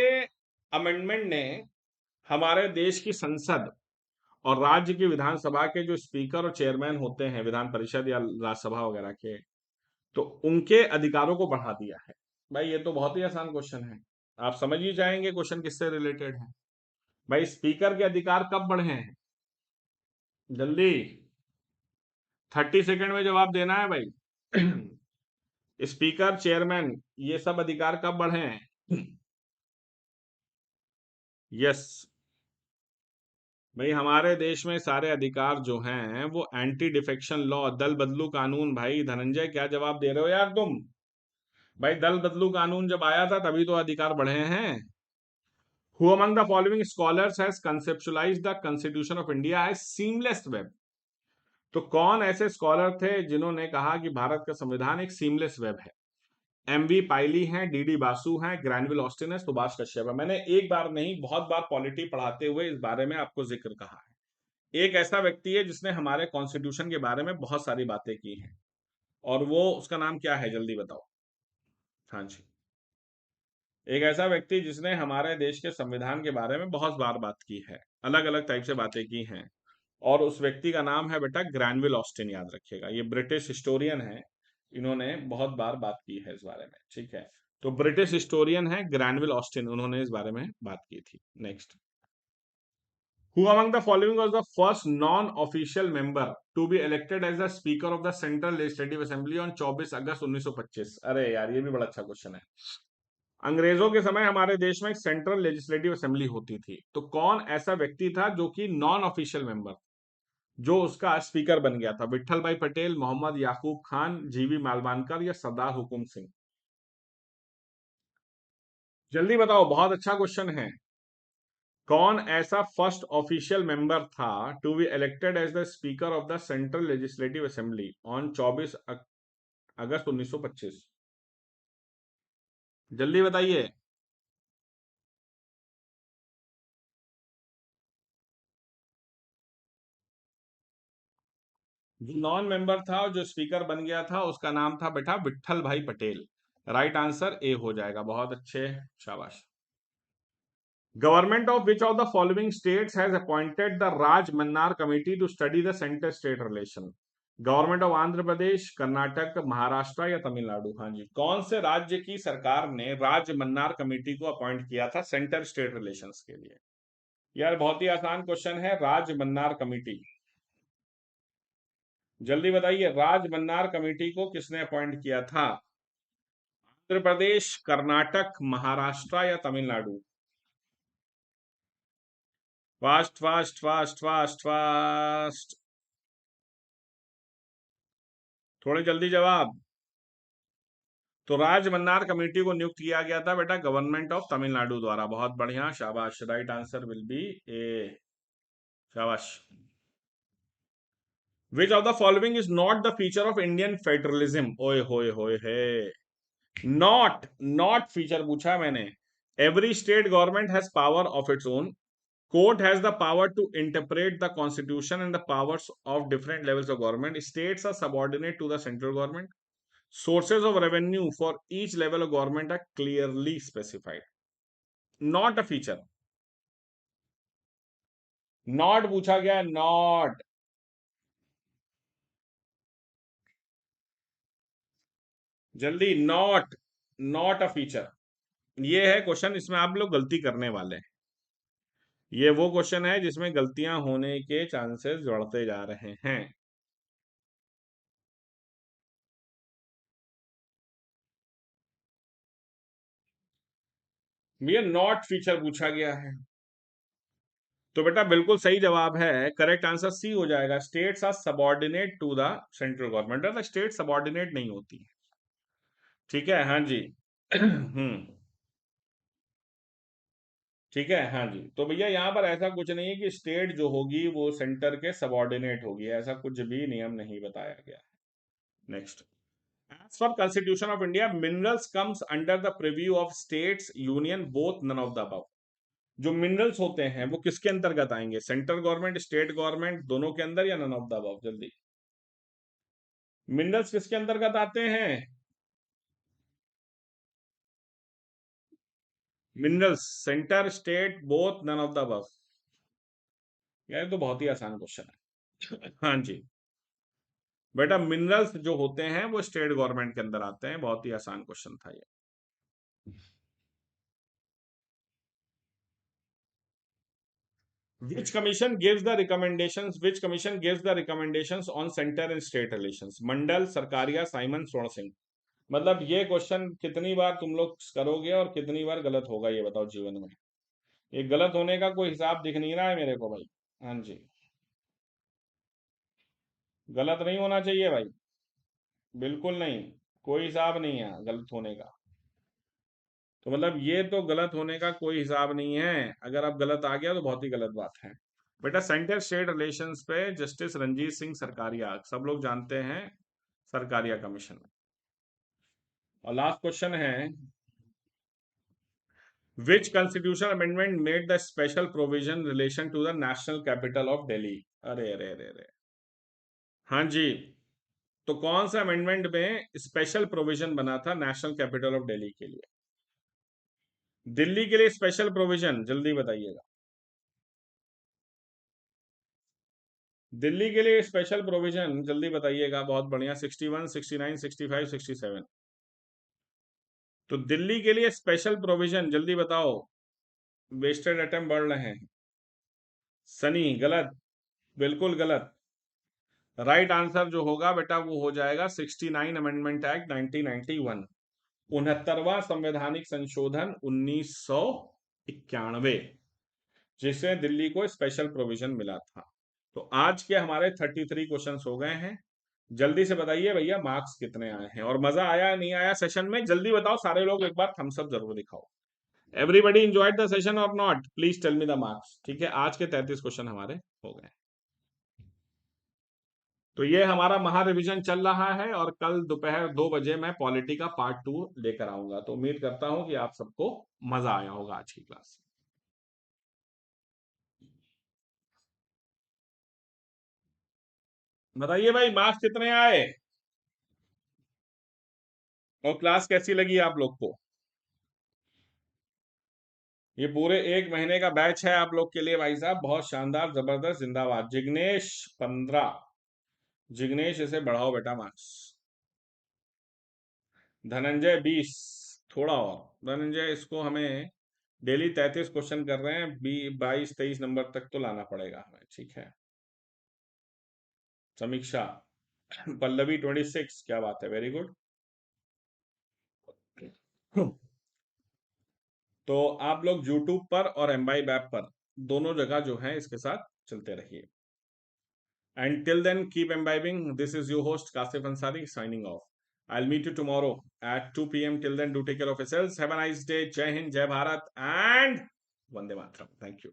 amendment ने हमारे देश की संसद और राज्य की विधानसभा के जो स्पीकर और चेयरमैन होते हैं विधान परिषद या राज्यसभा वगैरह के, तो उनके अधिकारों को बढ़ा दिया है? भाई ये तो बहुत ही आसान क्वेश्चन है, आप समझ ही जाएंगे क्वेश्चन किससे रिलेटेड है। भाई स्पीकर के अधिकार कब बढ़े हैं? जल्दी, 30 सेकंड में जवाब देना है भाई। स्पीकर, चेयरमैन, ये सब अधिकार कब बढ़े हैं? यस। भाई हमारे देश में सारे अधिकार जो हैं वो एंटी डिफेक्शन लॉ, दल बदलू कानून। भाई धनंजय क्या जवाब दे रहे हो यार तुम? भाई दल बदलू कानून जब आया था तभी तो अधिकार बढ़े हैं। Who among the following scholars has conceptualized the Constitution of India as seamless web? तो कौन ऐसे स्कॉलर थे जिन्होंने कहा कि भारत का संविधान एक सीमलेस वेब है? एमवी पाइली हैं, डीडी बासु हैं, ग्रैनविल ऑस्टिन है, सुभाष कश्यप है। मैंने एक बार नहीं बहुत बार पॉलिटी पढ़ाते हुए इस बारे में आपको जिक्र कहा है। एक ऐसा व्यक्ति है जिसने हमारे कॉन्स्टिट्यूशन के बारे में बहुत सारी बातें की हैं, और वो उसका नाम क्या है जल्दी बताओ। हाँ जी, एक ऐसा व्यक्ति जिसने हमारे देश के संविधान के बारे में बहुत बार बात की है, अलग अलग टाइप से बातें की हैं, और उस व्यक्ति का नाम है बेटा ग्रैनविल ऑस्टिन, याद रखिएगा। ये ब्रिटिश हिस्टोरियन है, इन्होंने बहुत बार बात की है इस बारे में, ठीक है। तो ब्रिटिश हिस्टोरियन है ग्रैनविल ऑस्टिन, उन्होंने इस बारे में बात की थी। Next, Who among the following was the first non-official member to be elected as the Speaker of the Central Legislative Assembly on 24 August 1925? अरे यार ये भी बड़ा अच्छा क्वेश्चन है। अंग्रेजों के समय हमारे देश में सेंट्रल लेजिस्लेटिव असेंबली होती थी, तो कौन ऐसा व्यक्ति था जो कि नॉन ऑफिशियल मेंबर, जो उसका स्पीकर बन गया था? विट्ठल भाई पटेल, मोहम्मद याकूब खान, जीवी मालवानकर या सरदार हुकुम सिंह? जल्दी बताओ, बहुत अच्छा क्वेश्चन है। कौन ऐसा फर्स्ट ऑफिशियल मेंबर था to be elected as the speaker of the central legislative assembly on 24 August 1925? जल्दी बताइए। जो नॉन मेंबर था और जो स्पीकर बन गया था उसका नाम था बेटा विट्ठल भाई पटेल। राइट आंसर ए हो जाएगा, बहुत अच्छे, शाबाश। Government of which of the following states has appointed the Raj Mannar committee to study the centre state relation? Government of Andhra Pradesh, Karnataka, Maharashtra या तमिलनाडु? हाँ जी, कौन से राज्य की सरकार ने राज मन्नार कमेटी को अपॉइंट किया था सेंटर स्टेट रिलेशंस के लिए? यार बहुत ही आसान क्वेश्चन है, राज मन्नार कमेटी, जल्दी बताइए, राज मन्नार कमेटी को किसने अपॉइंट किया था? आंध्र प्रदेश, कर्नाटक, महाराष्ट्र या Tamil Nadu? Fast fast fast fast fast, थोड़े जल्दी जवाब। तो राज मन्नार कमेटी को नियुक्त किया गया था बेटा गवर्नमेंट ऑफ तमिलनाडु द्वारा। बहुत बढ़िया, शाबाश, राइट आंसर विल बी ए, शाबाश। विच of the following is not the feature of Indian federalism? ओए होए होए है, नॉट, नॉट फीचर पूछा मैंने। Every state government has power of its own, court has the power to interpret the constitution and the powers of different levels of government, states are subordinate to the central government, sources of revenue for each level of government are clearly specified. Not a feature, not पूछा गया, not, जल्दी, not, not a feature। ये है question, इसमें आप लोग गलती करने वाले हैं। ये वो क्वेश्चन है जिसमें गलतियां होने के चांसेस बढ़ते जा रहे हैं। ये नॉट फीचर पूछा गया है, तो बेटा बिल्कुल सही जवाब है, करेक्ट आंसर सी हो जाएगा। States are subordinate to the central government, state subordinate नहीं होती है, ठीक है। हाँ जी। हम्म, ठीक है, हाँ जी। तो भैया यहाँ पर ऐसा कुछ नहीं है कि स्टेट जो होगी वो सेंटर के सबऑर्डिनेट होगी, ऐसा कुछ भी नियम नहीं बताया गया है। Next, as per constitution of India minerals comes under the purview of states union both none of the above. जो मिनरल्स होते हैं वो किसके अंतर्गत आएंगे, सेंट्रल गवर्नमेंट स्टेट गवर्नमेंट दोनों के अंदर, या नन ऑफ द अबव? जल्दी, मिनरल्स किसके अंतर्गत आते हैं? Minerals centre state both none of the above. यार तो बहुत ही आसान क्वेश्चन है। हाँ जी बेटा, मिनरल्स जो होते हैं वो स्टेट गवर्नमेंट के अंदर आते हैं, बहुत ही आसान क्वेश्चन था ये। Which commission gives the recommendations on center and state relations? Mandal, Sarkaria, Simon, स्वर्ण सिंह। मतलब ये क्वेश्चन कितनी बार तुम लोग करोगे और कितनी बार गलत होगा ये बताओ जीवन में? ये गलत होने का कोई हिसाब दिख नहीं रहा है मेरे को भाई। हाँ जी, गलत नहीं होना चाहिए भाई, बिल्कुल नहीं, कोई हिसाब नहीं है गलत होने का। तो मतलब ये तो गलत होने का कोई हिसाब नहीं है, अगर अब गलत आ गया तो बहुत ही गलत बात है। बेटा सेंटर स्टेट रिलेशंस पे जस्टिस रंजीत सिंह सरकारिया, सब लोग जानते हैं, सरकारिया कमीशन। और लास्ट क्वेश्चन है, which constitution amendment made the special provision relation to the national capital of Delhi? अरे अरे अरे अरे, हाँ जी, तो कौन सा अमेंडमेंट में स्पेशल प्रोविजन बना था नेशनल कैपिटल ऑफ दिल्ली के लिए? दिल्ली के लिए स्पेशल प्रोविजन, जल्दी बताइएगा। दिल्ली के लिए स्पेशल प्रोविजन जल्दी बताइएगा, बहुत बढ़िया, 61, 69, 65, 67। तो दिल्ली के लिए स्पेशल प्रोविजन जल्दी बताओ, वेस्टेड अटेम्प्ट बढ़ रहे हैं। सनी गलत, बिल्कुल गलत। राइट आंसर जो होगा बेटा वो हो जाएगा 69 अमेंडमेंट एक्ट 1991, 69वां संवैधानिक संशोधन 1991, जिससे दिल्ली को स्पेशल प्रोविजन मिला था। तो आज के हमारे 33 क्वेश्चंस हो गए हैं। जल्दी से बताइए भैया मार्क्स कितने आए हैं, और मजा आया नहीं आया सेशन में, जल्दी बताओ सारे लोग, एक बार थम्स अप जरूर दिखाओ। Everybody enjoyed the session or not? Please tell me the marks. ठीक है, आज के 33 क्वेश्चन हमारे हो गए। तो ये हमारा महा रिवीजन चल रहा है, और कल दोपहर 2 बजे मैं पॉलिटी का पार्ट 2 लेकर आऊंगा। तो उम्मीद करता हूं कि आप सबको मजा आया होगा आज की क्लास। बताइए भाई मार्क्स कितने आए, और क्लास कैसी लगी आप लोग को? ये पूरे 1 महीने का बैच है आप लोग के लिए भाई साहब, बहुत शानदार, जबरदस्त, जिंदाबाद। जिग्नेश 15, जिग्नेश इसे बढ़ाओ बेटा मार्क्स। धनंजय 20, थोड़ा और धनंजय, इसको हमें डेली 33 क्वेश्चन कर रहे हैं, 22-23 नंबर तक तो लाना पड़ेगा हमें, ठीक है। समीक्षा पल्लवी 26, क्या बात है, वेरी गुड। तो आप लोग यूट्यूब पर और एम्बाइब ऐप पर दोनों जगह जो है इसके साथ चलते रहिए। And till then, keep imbibing. This is your host, Kasif Ansari, signing off. I'll meet you tomorrow at 2 p.m. Till then, do take care of yourselves. Have a nice day. Jai Hind, Jai Bharat, and Vande Mataram. Thank you.